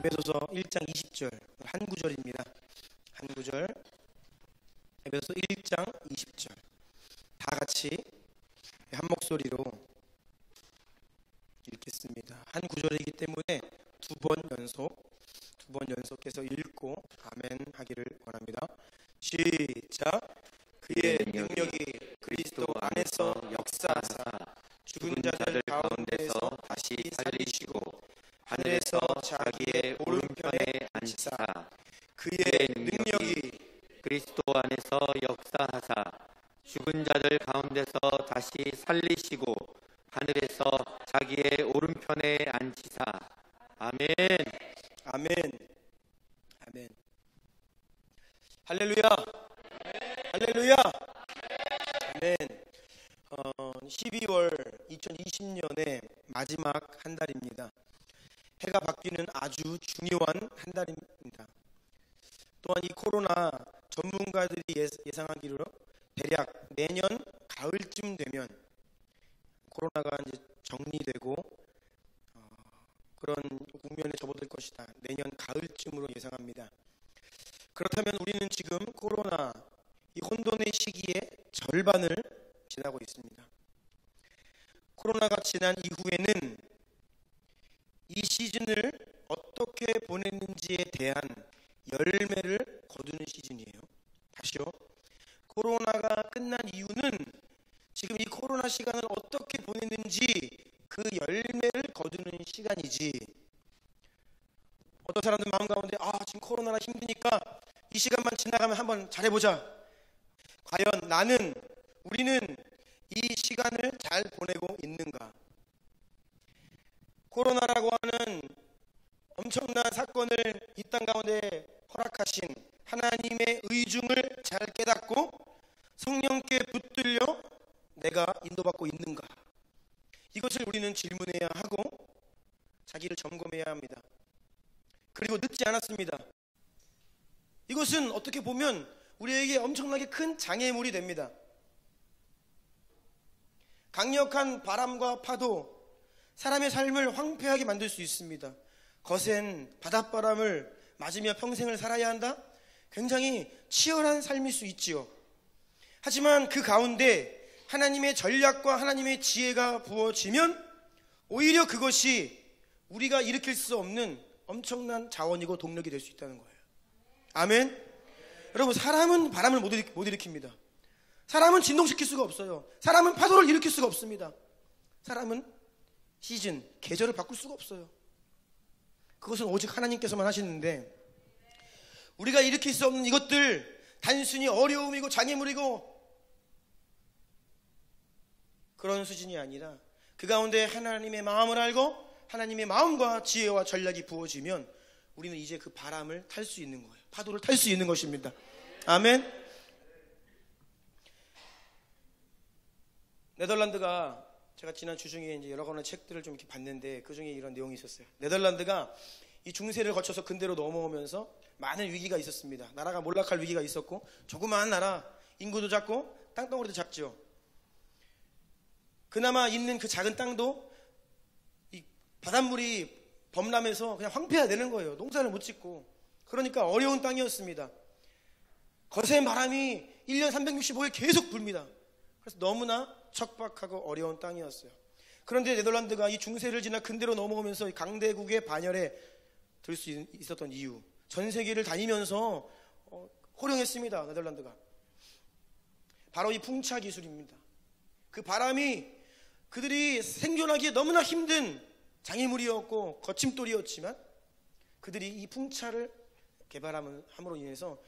에베소서 1장 20절 한 구절입니다. 한 구절, 에베소서 1장 20절 다 같이 한 목소리로 읽겠습니다. 한 구절이기 때문에 두 번 연속해서 읽고 아멘 하기를 원합니다. 시작. 그의 능력이 그리스도 안에서 역사하사 죽은 자들 가운데서 다시 살리시고 하늘에서 자기의 오른편에 앉히사 그의 능력이 그리스도 안에서 역사하사 죽은 자들 가운데서 다시 살리시고 하늘에서 자기의 오른편에 앉히사. 아멘. 아멘. 아멘. 할렐루야. 할렐루야. 아멘. 12월 2020년의 마지막 한 달입니다. 해가 바뀌는 아주 중요한 한 달입니다. 또한 이 코로나 전문가들이 예상하기로 대략 내년 가을쯤 되면 코로나가 이제 정리되고 그런 국면에 접어들 것이다. 내년 가을쯤으로 예상합니다. 그렇다면 우리는 지금 코로나 이 혼돈의 시기의 절반을 지나고 있습니다. 코로나가 지난 이후에는 이 시즌을 어떻게 보냈는지에 대한 열매를 거두는 시즌이에요. 다시요. 코로나가 끝난 이유는 지금 이 코로나 시간을 어떻게 보냈는지 그 열매를 거두는 시간이지. 어떤 사람들 마음 가운데 지금 코로나라 힘드니까 이 시간만 지나가면 한번 잘해보자. 과연 우리는 이 시간을 잘 보내고 있는가? 코로나라고 하는 엄청난 사건을 이 땅 가운데 허락하신 하나님의 의중을 잘 깨닫고 성령께 붙들려 내가 인도받고 있는가? 이것을 우리는 질문해야 하고 자기를 점검해야 합니다. 그리고 늦지 않았습니다. 이것은 어떻게 보면 우리에게 엄청나게 큰 장애물이 됩니다. 강력한 바람과 파도, 사람의 삶을 황폐하게 만들 수 있습니다. 거센 바닷바람을 맞으며 평생을 살아야 한다? 굉장히 치열한 삶일 수 있지요. 하지만 그 가운데 하나님의 전략과 하나님의 지혜가 부어지면 오히려 그것이 우리가 일으킬 수 없는 엄청난 자원이고 동력이 될 수 있다는 거예요. 아멘. 여러분, 사람은 바람을 못 일으킵니다. 사람은 진동시킬 수가 없어요. 사람은 파도를 일으킬 수가 없습니다. 사람은 시즌, 계절을 바꿀 수가 없어요. 그것은 오직 하나님께서만 하시는데 우리가 일으킬 수 없는 이것들, 단순히 어려움이고 장애물이고 그런 수준이 아니라 그 가운데 하나님의 마음을 알고 하나님의 마음과 지혜와 전략이 부어지면 우리는 이제 그 바람을 탈 수 있는 거예요. 파도를 탈 수 있는 것입니다. 아멘. 네덜란드가, 제가 지난 주중에 이제 여러 권의 책들을 좀 이렇게 봤는데 그 중에 이런 내용이 있었어요. 네덜란드가 이 중세를 거쳐서 근대로 넘어오면서 많은 위기가 있었습니다. 나라가 몰락할 위기가 있었고, 조그마한 나라, 인구도 작고 땅덩어리도 작죠. 그나마 있는 그 작은 땅도 이 바닷물이 범람해서 그냥 황폐화되는 거예요. 농사를 못 짓고. 그러니까 어려운 땅이었습니다. 거센 바람이 1년 365일 계속 불니다. 그래서 너무나 척박하고 어려운 땅이었어요. 그런데 네덜란드가 이 중세를 지나 근대로 넘어오면서 이 강대국의 반열에 들 수 있었던 이유, 전 세계를 다니면서 호령했습니다. 네덜란드가 바로 이 풍차 기술입니다. 그 바람이 그들이 생존하기에 너무나 힘든 장애물이었고 거침돌이었지만 그들이 이 풍차를 개발함으로 인해서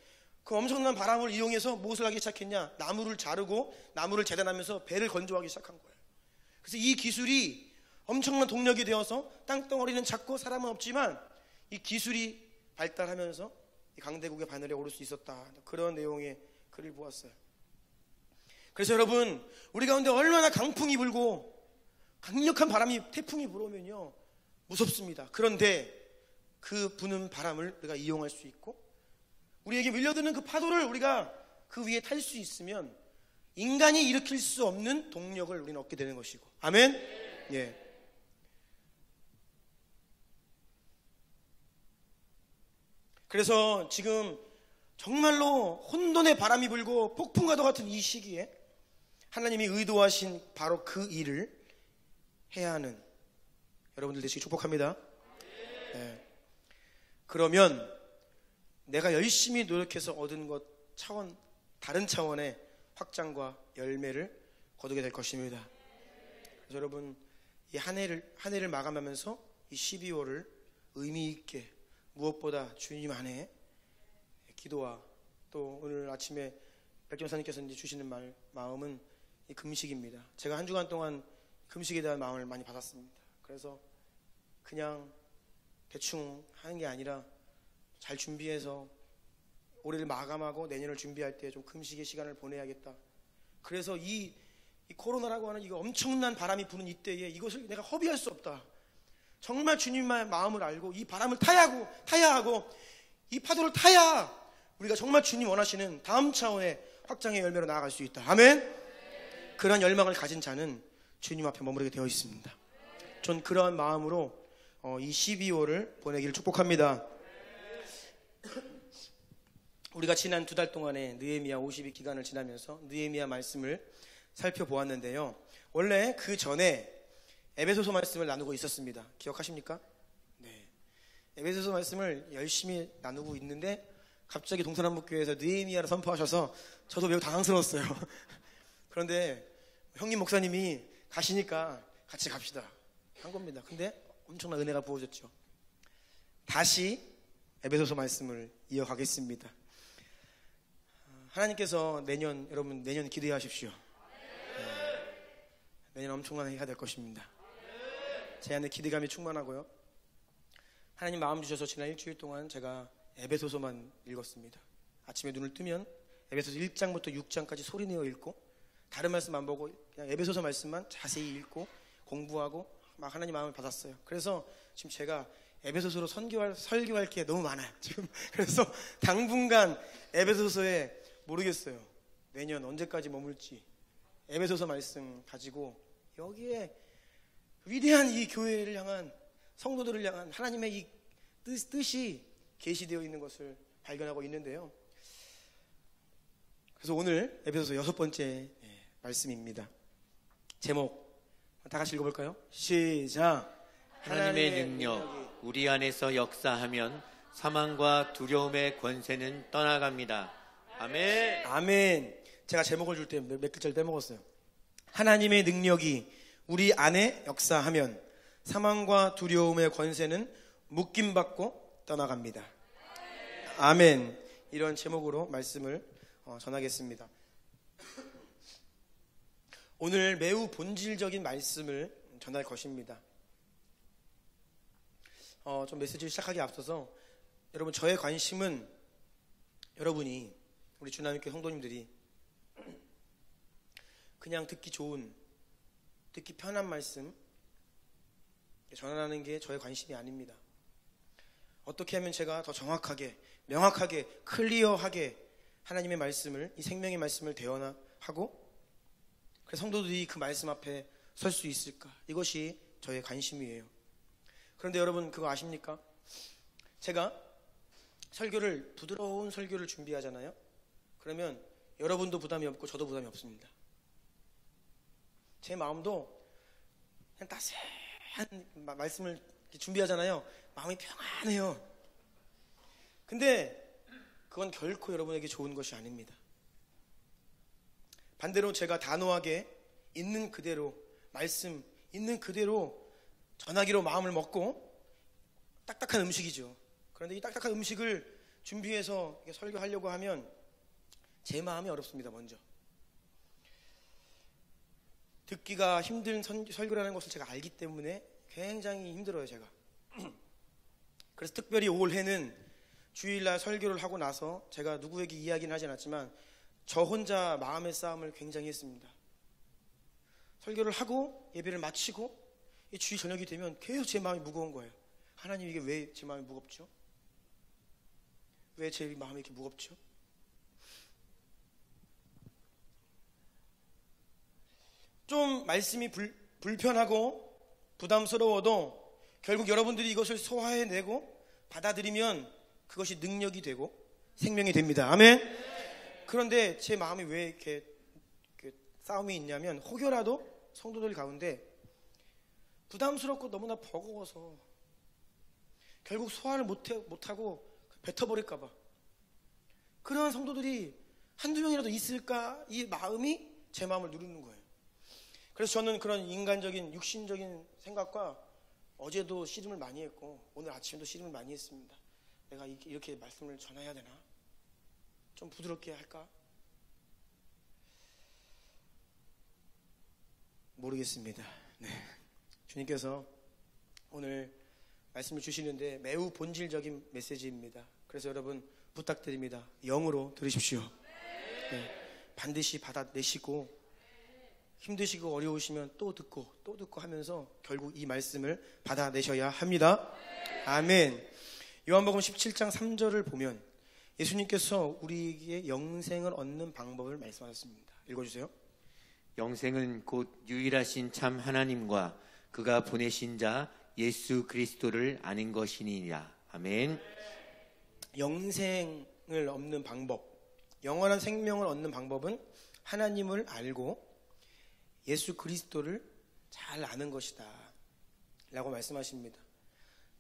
그 엄청난 바람을 이용해서 무엇을 하기 시작했냐? 나무를 자르고 나무를 재단하면서 배를 건조하기 시작한 거예요. 그래서 이 기술이 엄청난 동력이 되어서 땅덩어리는 작고 사람은 없지만 이 기술이 발달하면서 이 강대국의 바늘에 오를 수 있었다. 그런 내용의 글을 보았어요. 그래서 여러분, 우리 가운데 얼마나 강풍이 불고 강력한 바람이, 태풍이 불어오면요 무섭습니다. 그런데 그 부는 바람을 우리가 이용할 수 있고 우리에게 밀려드는 그 파도를 우리가 그 위에 탈 수 있으면 인간이 일으킬 수 없는 동력을 우리는 얻게 되는 것이고. 아멘. 예. 그래서 지금 정말로 혼돈의 바람이 불고 폭풍과도 같은 이 시기에 하나님이 의도하신 바로 그 일을 해야 하는 여러분들 되시기 축복합니다. 네. 그러면 내가 열심히 노력해서 얻은 것 차원, 다른 차원의 확장과 열매를 거두게 될 것입니다. 그래서 여러분 이 한 해를 마감하면서 이 12월을 의미 있게 무엇보다 주님 안에 기도와 또 오늘 아침에 백점사님께서 주시는 마음은 이 금식입니다. 제가 한 주간 동안 금식에 대한 마음을 많이 받았습니다. 그래서 그냥 대충 하는 게 아니라 잘 준비해서 올해를 마감하고 내년을 준비할 때 좀 금식의 시간을 보내야겠다. 그래서 이 코로나라고 하는 이거 엄청난 바람이 부는 이때에 이것을 내가 허비할 수 없다. 정말 주님의 마음을 알고 이 바람을 타야 하고 이 파도를 타야 우리가 정말 주님 원하시는 다음 차원의 확장의 열매로 나아갈 수 있다. 아멘. 그러한 열망을 가진 자는 주님 앞에 머무르게 되어 있습니다. 전 그러한 마음으로 이 12월을 보내기를 축복합니다. 우리가 지난 2달 동안에 느헤미야 50일 기간을 지나면서 느헤미야 말씀을 살펴보았는데요. 원래 그 전에 에베소서 말씀을 나누고 있었습니다. 기억하십니까? 네. 에베소서 말씀을 열심히 나누고 있는데 갑자기 동서남북교회에서 느헤미야를 선포하셔서 저도 매우 당황스러웠어요. 그런데 형님 목사님이 가시니까 같이 갑시다 한 겁니다. 근데 엄청난 은혜가 부어졌죠. 다시 에베소서 말씀을 이어가겠습니다. 하나님께서 여러분 내년 기대하십시오. 내년 엄청난 해가 될 것입니다. 제 안에 기대감이 충만하고요. 하나님 마음 주셔서 지난 일주일 동안 제가 에베소서만 읽었습니다. 아침에 눈을 뜨면 에베소서 1장부터 6장까지 소리내어 읽고 다른 말씀 안 보고 그냥 에베소서 말씀만 자세히 읽고 공부하고 막 하나님 마음을 받았어요. 그래서 지금 제가 에베소서로 설교할 게 너무 많아요. 지금 그래서 당분간 에베소서에 모르겠어요. 내년 언제까지 머물지. 에베소서 말씀 가지고 여기에 위대한 이 교회를 향한 성도들을 향한 하나님의 이 뜻이 계시되어 있는 것을 발견하고 있는데요. 그래서 오늘 에베소서 6번째 말씀입니다. 제목 다 같이 읽어볼까요? 시작. 하나님의 능력 우리 안에서 역사하면 사망과 두려움의 권세는 떠나갑니다. 아멘. 아멘. 제가 제목을 줄 때 몇 글자를 빼먹었어요. 하나님의 능력이 우리 안에 역사하면 사망과 두려움의 권세는 묶임받고 떠나갑니다. 아멘. 이런 제목으로 말씀을 전하겠습니다. 오늘 매우 본질적인 말씀을 전할 것입니다. 좀 메시지를 시작하기 앞서서 여러분 저의 관심은 여러분이 우리 주남교회 성도님들이 그냥 듣기 좋은 듣기 편한 말씀 전하는 게 저의 관심이 아닙니다. 어떻게 하면 제가 더 정확하게 명확하게 클리어하게 하나님의 말씀을 이 생명의 말씀을 대언하고 그래서 성도들이 그 말씀 앞에 설 수 있을까 이것이 저의 관심이에요. 그런데 여러분 그거 아십니까? 제가 부드러운 설교를 준비하잖아요. 그러면 여러분도 부담이 없고 저도 부담이 없습니다. 제 마음도 그냥 따스한 말씀을 준비하잖아요. 마음이 평안해요. 근데 그건 결코 여러분에게 좋은 것이 아닙니다. 반대로 제가 단호하게 있는 그대로 말씀 있는 그대로 전하기로 마음을 먹고 딱딱한 음식이죠. 그런데 이 딱딱한 음식을 준비해서 설교하려고 하면 제 마음이 어렵습니다. 먼저 듣기가 힘든 설교라는 것을 제가 알기 때문에 굉장히 힘들어요. 제가 그래서 특별히 올해는 주일날 설교를 하고 나서 제가 누구에게 이야기는 하진 않았지만 저 혼자 마음의 싸움을 굉장히 했습니다. 설교를 하고 예배를 마치고 이 주일 저녁이 되면 계속 제 마음이 무거운 거예요. 하나님 이게 왜 제 마음이 무겁죠? 왜 제 마음이 이렇게 무겁죠? 좀 말씀이 불편하고 부담스러워도 결국 여러분들이 이것을 소화해내고 받아들이면 그것이 능력이 되고 생명이 됩니다. 아멘. 그런데 제 마음이 왜 이렇게 싸움이 있냐면, 혹여라도 성도들 가운데 부담스럽고 너무나 버거워서 결국 소화를 못하고 뱉어버릴까봐, 그런 성도들이 한두 명이라도 있을까, 이 마음이 제 마음을 누르는 거예요. 그래서 저는 그런 인간적인 육신적인 생각과, 어제도 씨름을 많이 했고 오늘 아침에도 씨름을 많이 했습니다. 내가 이렇게 말씀을 전해야 되나? 좀 부드럽게 할까? 모르겠습니다. 네. 주님께서 오늘 말씀을 주시는데 매우 본질적인 메시지입니다. 그래서 여러분 부탁드립니다. 영으로 들으십시오. 네. 반드시 받아내시고, 힘드시고 어려우시면 또 듣고 하면서 결국 이 말씀을 받아내셔야 합니다. 아멘. 요한복음 17장 3절을 보면 예수님께서 우리에게 영생을 얻는 방법을 말씀하셨습니다. 읽어주세요. 영생은 곧 유일하신 참 하나님과 그가 보내신 자 예수 그리스도를 아는 것이니라. 아멘. 영생을 얻는 방법, 영원한 생명을 얻는 방법은 하나님을 알고 예수 그리스도를 잘 아는 것이다 라고 말씀하십니다.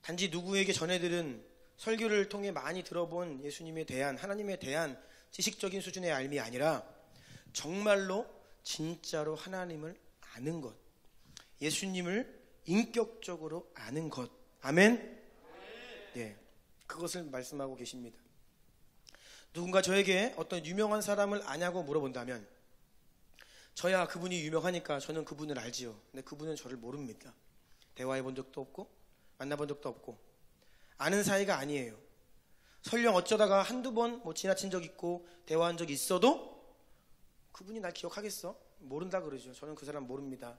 단지 누구에게 전해들은 설교를 통해 많이 들어본 예수님에 대한, 하나님에 대한 지식적인 수준의 알미 아니라 정말로 진짜로 하나님을 아는 것, 예수님을 인격적으로 아는 것. 아멘. 네, 그것을 말씀하고 계십니다. 누군가 저에게 어떤 유명한 사람을 아냐고 물어본다면, 저야 그분이 유명하니까 저는 그분을 알지요. 근데 그분은 저를 모릅니다. 대화해 본 적도 없고 만나본 적도 없고 아는 사이가 아니에요. 설령 어쩌다가 한두 번 지나친 적 있고 대화한 적이 있어도 그분이 날 기억하겠어? 모른다 그러죠. 저는 그 사람 모릅니다.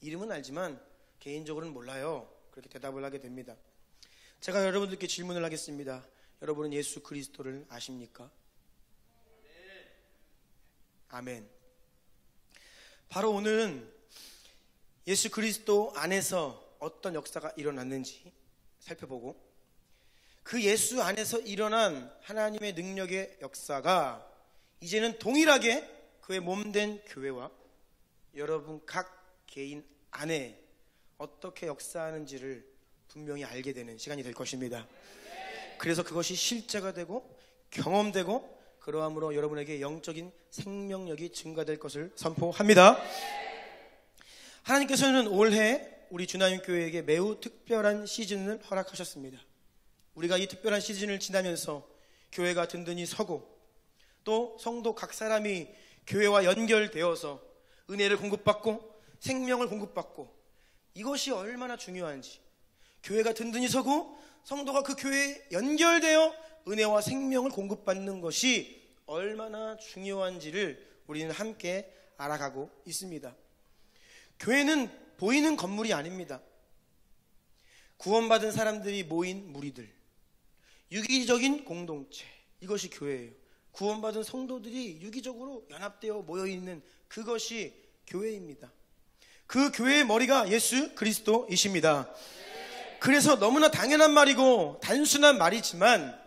이름은 알지만 개인적으로는 몰라요. 그렇게 대답을 하게 됩니다. 제가 여러분들께 질문을 하겠습니다. 여러분은 예수 그리스도를 아십니까? 아멘. 바로 오늘은 예수 그리스도 안에서 어떤 역사가 일어났는지 살펴보고, 그 예수 안에서 일어난 하나님의 능력의 역사가 이제는 동일하게 그의 몸된 교회와 여러분 각 개인 안에 어떻게 역사하는지를 분명히 알게 되는 시간이 될 것입니다. 그래서 그것이 실제가 되고 경험되고, 그러함으로 여러분에게 영적인 생명력이 증가될 것을 선포합니다. 하나님께서는 올해 우리 주나임 교회에게 매우 특별한 시즌을 허락하셨습니다. 우리가 이 특별한 시즌을 지나면서 교회가 든든히 서고, 또 성도 각 사람이 교회와 연결되어서 은혜를 공급받고 생명을 공급받고, 이것이 얼마나 중요한지, 교회가 든든히 서고 성도가 그 교회에 연결되어 은혜와 생명을 공급받는 것이 얼마나 중요한지를 우리는 함께 알아가고 있습니다. 교회는 보이는 건물이 아닙니다. 구원받은 사람들이 모인 무리들, 유기적인 공동체, 이것이 교회예요. 구원받은 성도들이 유기적으로 연합되어 모여있는 그것이 교회입니다. 그 교회의 머리가 예수 그리스도이십니다. 그래서 너무나 당연한 말이고 단순한 말이지만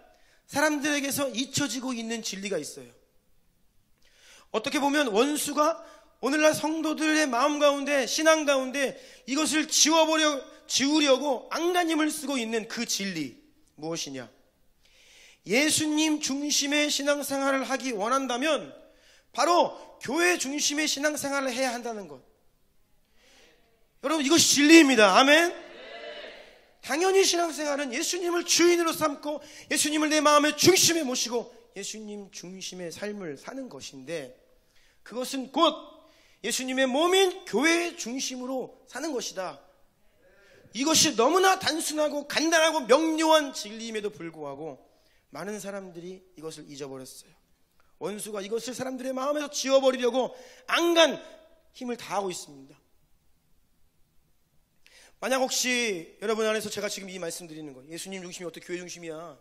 사람들에게서 잊혀지고 있는 진리가 있어요. 어떻게 보면 원수가 오늘날 성도들의 마음 가운데, 신앙 가운데 이것을 지우려고 안간힘을 쓰고 있는 그 진리, 무엇이냐? 예수님 중심의 신앙생활을 하기 원한다면 바로 교회 중심의 신앙생활을 해야 한다는 것. 여러분, 이것이 진리입니다. 아멘. 당연히 신앙생활은 예수님을 주인으로 삼고 예수님을 내 마음의 중심에 모시고 예수님 중심의 삶을 사는 것인데, 그것은 곧 예수님의 몸인 교회의 중심으로 사는 것이다. 이것이 너무나 단순하고 간단하고 명료한 진리임에도 불구하고 많은 사람들이 이것을 잊어버렸어요. 원수가 이것을 사람들의 마음에서 지워버리려고 안간 힘을 다하고 있습니다. 만약 혹시 여러분 안에서 제가 지금 이 말씀 드리는 거, 예수님 중심이 어떻게 교회 중심이야,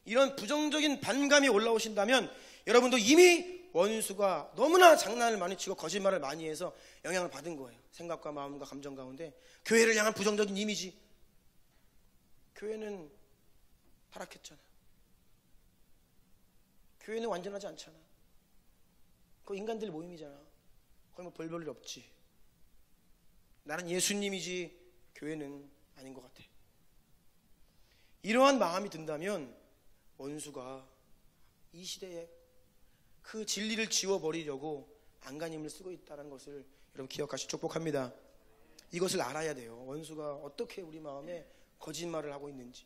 이런 부정적인 반감이 올라오신다면 여러분도 이미 원수가 너무나 장난을 많이 치고 거짓말을 많이 해서 영향을 받은 거예요. 생각과 마음과 감정 가운데 교회를 향한 부정적인 이미지. 교회는 타락했잖아. 교회는 완전하지 않잖아. 그거 인간들 모임이잖아. 거기 뭐 별 일 없지. 나는 예수님이지 교회는 아닌 것 같아. 이러한 마음이 든다면 원수가 이 시대에 그 진리를 지워버리려고 안간힘을 쓰고 있다는 것을 여러분 기억하시 축복합니다. 이것을 알아야 돼요. 원수가 어떻게 우리 마음에 거짓말을 하고 있는지.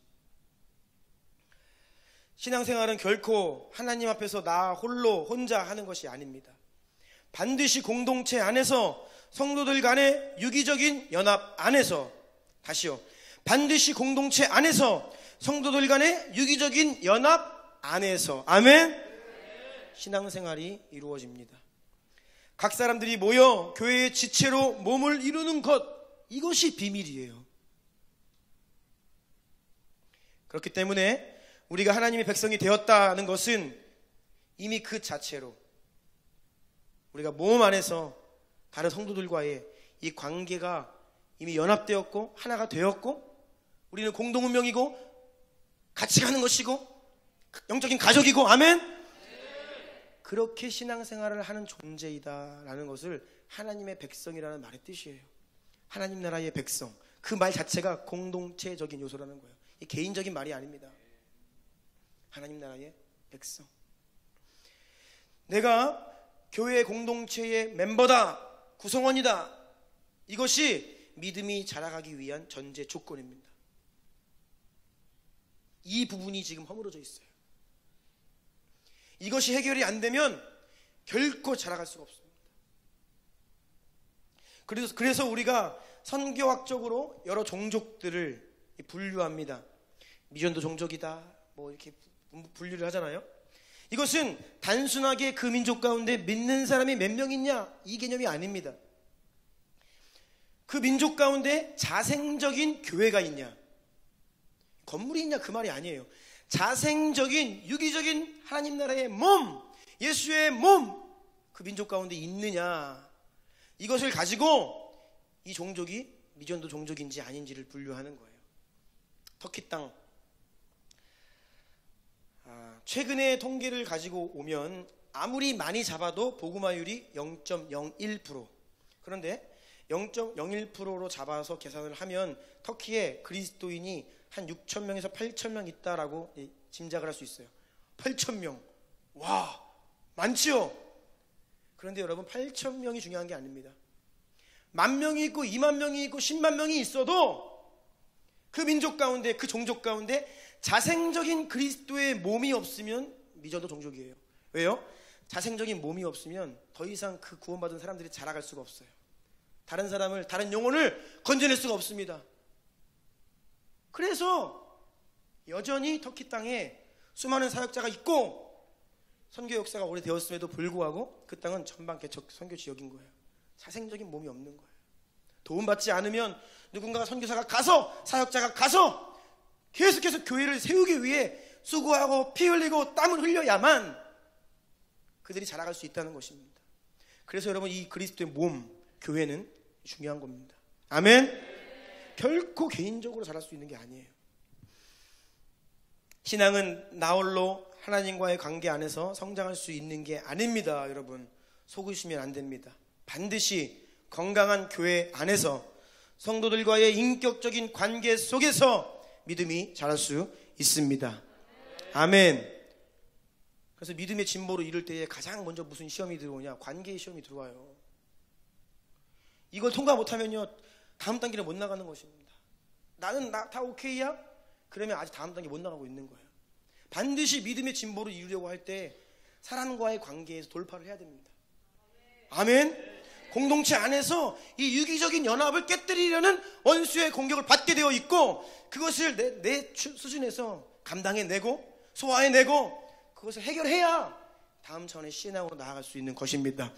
신앙생활은 결코 하나님 앞에서 나 홀로 혼자 하는 것이 아닙니다. 반드시 공동체 안에서 성도들 간의 유기적인 연합 안에서, 다시요, 반드시 공동체 안에서 성도들 간의 유기적인 연합 안에서, 아멘, 신앙생활이 이루어집니다. 각 사람들이 모여 교회의 지체로 몸을 이루는 것, 이것이 비밀이에요. 그렇기 때문에 우리가 하나님의 백성이 되었다는 것은 이미 그 자체로 우리가 몸 안에서 다른 성도들과의 이 관계가 이미 연합되었고 하나가 되었고 우리는 공동운명이고 같이 가는 것이고 영적인 가족이고, 아멘. 그렇게 신앙생활을 하는 존재이다라는 것을 하나님의 백성이라는 말의 뜻이에요. 하나님 나라의 백성, 그 말 자체가 공동체적인 요소라는 거예요. 이 개인적인 말이 아닙니다. 하나님 나라의 백성. 내가 교회 공동체의 멤버다, 구성원이다, 이것이 믿음이 자라가기 위한 전제 조건입니다. 이 부분이 지금 허물어져 있어요. 이것이 해결이 안 되면 결코 자라갈 수가 없습니다. 그래서 우리가 선교학적으로 여러 종족들을 분류합니다. 미전도 종족이다, 뭐 이렇게 분류를 하잖아요. 이것은 단순하게 그 민족 가운데 믿는 사람이 몇 명 있냐, 이 개념이 아닙니다. 그 민족 가운데 자생적인 교회가 있냐, 건물이 있냐, 그 말이 아니에요. 자생적인 유기적인 하나님 나라의 몸, 예수의 몸, 그 민족 가운데 있느냐, 이것을 가지고 이 종족이 미전도 종족인지 아닌지를 분류하는 거예요. 터키 땅, 최근의 통계를 가지고 오면 아무리 많이 잡아도 복음화율이 0.01%. 그런데 0.01%로 잡아서 계산을 하면 터키에 그리스도인이 한 6,000명에서 8,000명 있다라고 짐작을 할 수 있어요. 8,000명. 와, 많지요? 그런데 여러분, 8,000명이 중요한 게 아닙니다. 10,000명이 있고 20,000명이 있고 10만 명이 있어도 그 민족 가운데, 그 종족 가운데 자생적인 그리스도의 몸이 없으면 미전도 종족이에요. 왜요? 자생적인 몸이 없으면 더 이상 그 구원받은 사람들이 자라갈 수가 없어요. 다른 사람을, 다른 영혼을 건져낼 수가 없습니다. 그래서 여전히 터키 땅에 수많은 사역자가 있고 선교 역사가 오래되었음에도 불구하고 그 땅은 전방 개척 선교 지역인 거예요. 자생적인 몸이 없는 거예요. 도움받지 않으면 누군가가 선교사가 가서, 사역자가 가서 계속해서 교회를 세우기 위해 수고하고 피 흘리고 땀을 흘려야만 그들이 자라갈 수 있다는 것입니다. 그래서 여러분, 이 그리스도의 몸, 교회는 중요한 겁니다. 아멘. 결코 개인적으로 자랄 수 있는 게 아니에요. 신앙은 나 홀로 하나님과의 관계 안에서 성장할 수 있는 게 아닙니다. 여러분, 속으시면 안 됩니다. 반드시 건강한 교회 안에서 성도들과의 인격적인 관계 속에서 믿음이 자랄 수 있습니다. 아멘. 그래서 믿음의 진보로 이룰 때에 가장 먼저 무슨 시험이 들어오냐? 관계의 시험이 들어와요. 이걸 통과 못하면요, 다음 단계를 못 나가는 것입니다. 나는 다 오케이야? 그러면 아직 다음 단계 못 나가고 있는 거예요. 반드시 믿음의 진보를 이루려고 할 때 사람과의 관계에서 돌파를 해야 됩니다. 아멘. 공동체 안에서 이 유기적인 연합을 깨뜨리려는 원수의 공격을 받게 되어 있고, 그것을 내 수준에서 감당해내고 소화해내고 그것을 해결해야 다음 차원의 신앙으로 나아갈 수 있는 것입니다.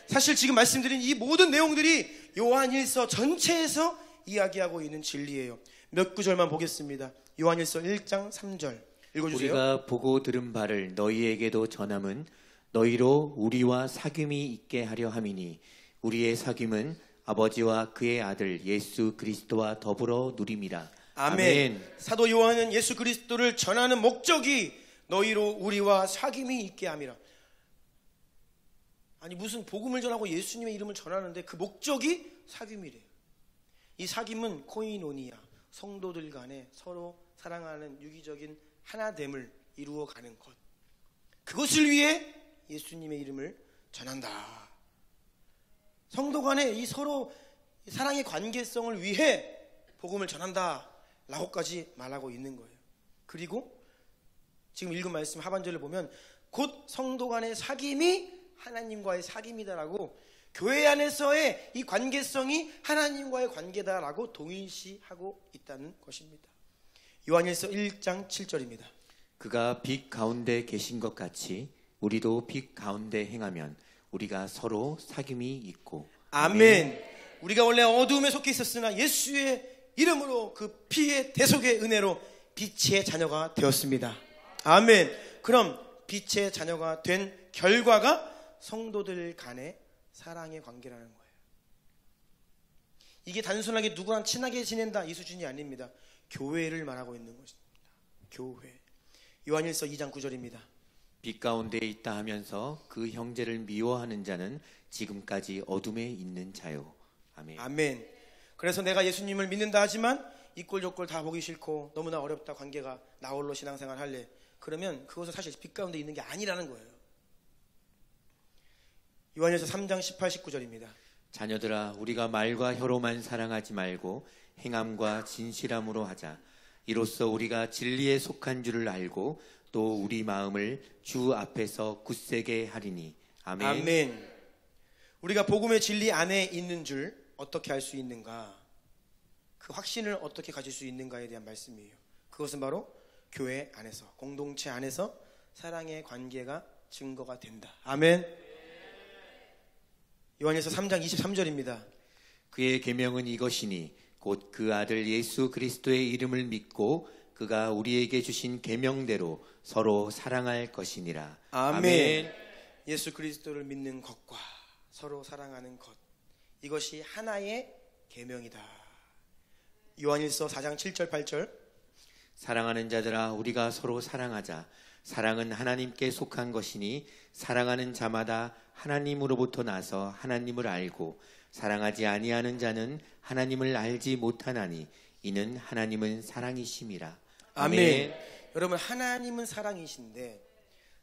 사실 지금 말씀드린 이 모든 내용들이 요한일서 전체에서 이야기하고 있는 진리예요. 몇 구절만 보겠습니다. 요한일서 1장 3절 읽어주세요. 우리가 보고 들은 바를 너희에게도 전함은 너희로 우리와 사귐이 있게 하려 함이니 우리의 사귐은 아버지와 그의 아들 예수 그리스도와 더불어 누림이라. 아멘. 사도 요한은 예수 그리스도를 전하는 목적이 너희로 우리와 사귐이 있게 함이라. 아니 무슨 복음을 전하고 예수님의 이름을 전하는데 그 목적이 사귐이래요. 이 사귐은 코이노니아, 성도들 간에 서로 사랑하는 유기적인 하나됨을 이루어가는 것. 그것을 위해 예수님의 이름을 전한다. 성도 간에 이 서로 사랑의 관계성을 위해 복음을 전한다 라고까지 말하고 있는 거예요. 그리고 지금 읽은 말씀 하반절을 보면 곧 성도 간의 사귐이 하나님과의 사귐이다라고, 교회 안에서의 이 관계성이 하나님과의 관계다라고 동일시하고 있다는 것입니다. 요한일서 1장 7절입니다. 그가 빛 가운데 계신 것 같이 우리도 빛 가운데 행하면 우리가 서로 사귐이 있고. 아멘. 우리가 원래 어두움에 속해 있었으나 예수의 이름으로 그 피의 대속의 은혜로 빛의 자녀가 되었습니다. 아멘. 그럼 빛의 자녀가 된 결과가 성도들 간의 사랑의 관계라는 거예요. 이게 단순하게 누구랑 친하게 지낸다 이 수준이 아닙니다. 교회를 말하고 있는 것입니다. 교회. 요한일서 2장 9절입니다. 빛 가운데 있다 하면서 그 형제를 미워하는 자는 지금까지 어둠에 있는 자요. 아멘. 아멘. 그래서 내가 예수님을 믿는다 하지만 이 꼴 저 꼴 다 보기 싫고 너무나 어렵다, 관계가 나 홀로 신앙생활 할래, 그러면 그것은 사실 빛 가운데 있는 게 아니라는 거예요. 요한일서 3장 18, 19절입니다. 자녀들아, 우리가 말과 혀로만 사랑하지 말고 행함과 진실함으로 하자. 이로써 우리가 진리에 속한 줄을 알고 또 우리 마음을 주 앞에서 굳세게 하리니. 아멘. 아멘. 우리가 복음의 진리 안에 있는 줄 어떻게 알 수 있는가? 그 확신을 어떻게 가질 수 있는가에 대한 말씀이에요. 그것은 바로 교회 안에서, 공동체 안에서 사랑의 관계가 증거가 된다. 아멘. 요한일서 3장 23절입니다. 그의 계명은 이것이니 곧 그 아들 예수 그리스도의 이름을 믿고 그가 우리에게 주신 계명대로 서로 사랑할 것이니라. 아멘. 예수 그리스도를 믿는 것과 서로 사랑하는 것, 이것이 하나의 계명이다. 요한일서 4장 7절 8절. 사랑하는 자들아, 우리가 서로 사랑하자. 사랑은 하나님께 속한 것이니 사랑하는 자마다 하나님으로부터 나서 하나님을 알고 사랑하지 아니하는 자는 하나님을 알지 못하나니 이는 하나님은 사랑이심이라. 아멘. 여러분, 하나님은 사랑이신데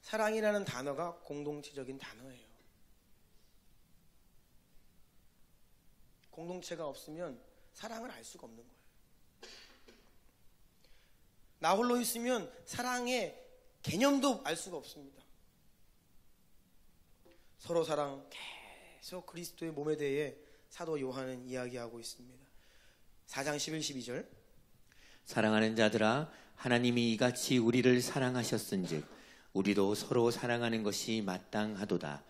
사랑이라는 단어가 공동체적인 단어예요. 공동체가 없으면 사랑을 알 수가 없는 거예요. 나 홀로 있으면 사랑의 개념도 알 수가 없습니다. 서로 사랑, 계속 그리스도의 몸에 대해 사도 요한은 이야기하고 있습니다. 4장 11, 12절. 사랑하는 자들아, 하나님이 이같이 우리를 사랑하셨은즉 우리도 서로 사랑하는 것이 마땅하도다.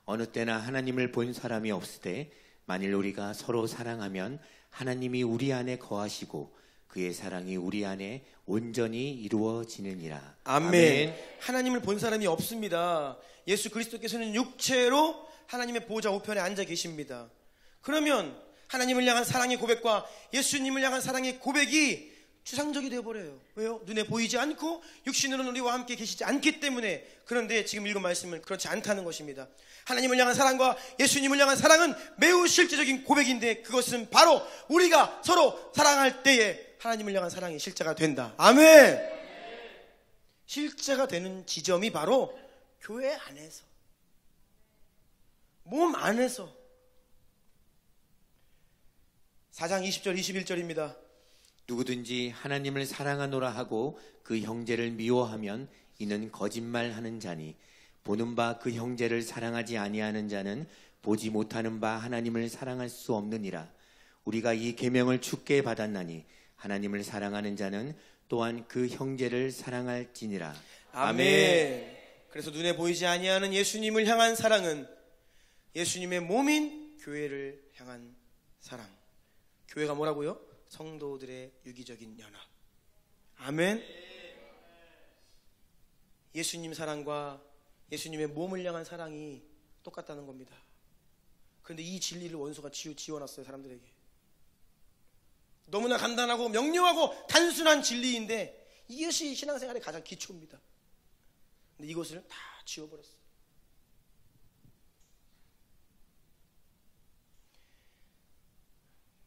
어느 때나 하나님을 본 사람이 없으되 만일 우리가 서로 사랑하면 하나님이 우리 안에 거하시고 그의 사랑이 우리 안에 온전히 이루어지느니라. 아멘. 하나님을 본 사람이 없습니다. 예수 그리스도께서는 육체로 하나님의 보좌 우편에 앉아 계십니다. 그러면 하나님을 향한 사랑의 고백과 예수님을 향한 사랑의 고백이 추상적이 되어버려요. 왜요? 눈에 보이지 않고 육신으로는 우리와 함께 계시지 않기 때문에. 그런데 지금 읽은 말씀은 그렇지 않다는 것입니다. 하나님을 향한 사랑과 예수님을 향한 사랑은 매우 실제적인 고백인데 그것은 바로 우리가 서로 사랑할 때에 하나님을 향한 사랑이 실제가 된다. 아멘. 실제가 되는 지점이 바로 교회 안에서, 몸 안에서. 4장 20절 21절입니다. 누구든지 하나님을 사랑하노라 하고 그 형제를 미워하면 이는 거짓말하는 자니 보는 바 그 형제를 사랑하지 아니하는 자는 보지 못하는 바 하나님을 사랑할 수 없느니라. 우리가 이 계명을 주께 받았나니 하나님을 사랑하는 자는 또한 그 형제를 사랑할지니라. 아멘. 그래서 눈에 보이지 아니하는 예수님을 향한 사랑은 예수님의 몸인 교회를 향한 사랑. 교회가 뭐라고요? 성도들의 유기적인 연합. 아멘. 예수님 사랑과 예수님의 몸을 향한 사랑이 똑같다는 겁니다. 그런데 이 진리를 원수가 지워놨어요, 사람들에게. 너무나 간단하고 명료하고 단순한 진리인데 이것이 신앙생활의 가장 기초입니다. 근데 이것을 다 지워버렸어요.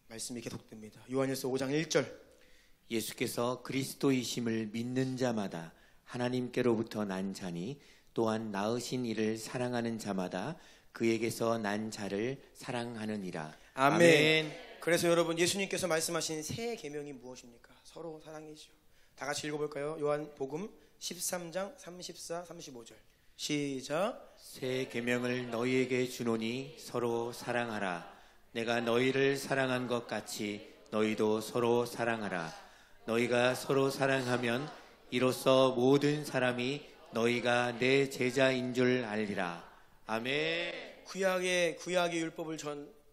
말씀이 계속됩니다. 요한일서 5장 1절. 예수께서 그리스도이심을 믿는 자마다 하나님께로부터 난 자니 또한 낳으신 이를 사랑하는 자마다 그에게서 난 자를 사랑하느니라. 아멘. 그래서 여러분, 예수님께서 말씀하신 새 계명이 무엇입니까? 서로 사랑이죠. 다 같이 읽어볼까요? 요한복음 13장 34, 35절. 시작. 새 계명을 너희에게 주노니 서로 사랑하라. 내가 너희를 사랑한 것 같이 너희도 서로 사랑하라. 너희가 서로 사랑하면 이로써 모든 사람이 너희가 내 제자인 줄 알리라. 아멘. 구약의 율법을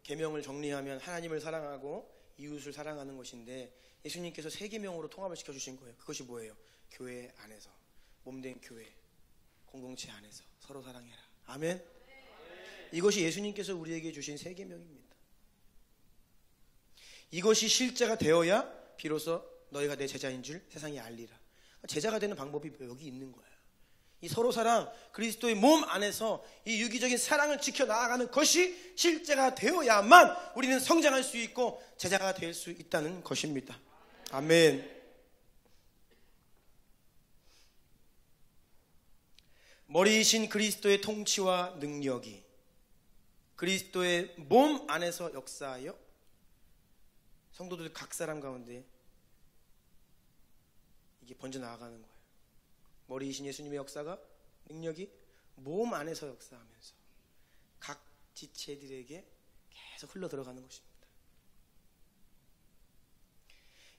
계명을 정리하면 하나님을 사랑하고 이웃을 사랑하는 것인데, 예수님께서 새 계명으로 통합을 시켜주신 거예요. 그것이 뭐예요? 교회 안에서, 몸된 교회, 공동체 안에서 서로 사랑해라. 아멘. 이것이 예수님께서 우리에게 주신 새 계명입니다. 이것이 실제가 되어야 비로소 너희가 내 제자인 줄 세상에 알리라. 제자가 되는 방법이 여기 있는 거예요. 이 서로 사랑, 그리스도의 몸 안에서 이 유기적인 사랑을 지켜나가는 것이 실제가 되어야만 우리는 성장할 수 있고 제자가 될 수 있다는 것입니다. 아멘. 머리이신 그리스도의 통치와 능력이 그리스도의 몸 안에서 역사하여 성도들 각 사람 가운데 이게 번져나가는 거예요. 머리이신 예수님의 역사가, 능력이 몸 안에서 역사하면서 각 지체들에게 계속 흘러들어가는 것입니다.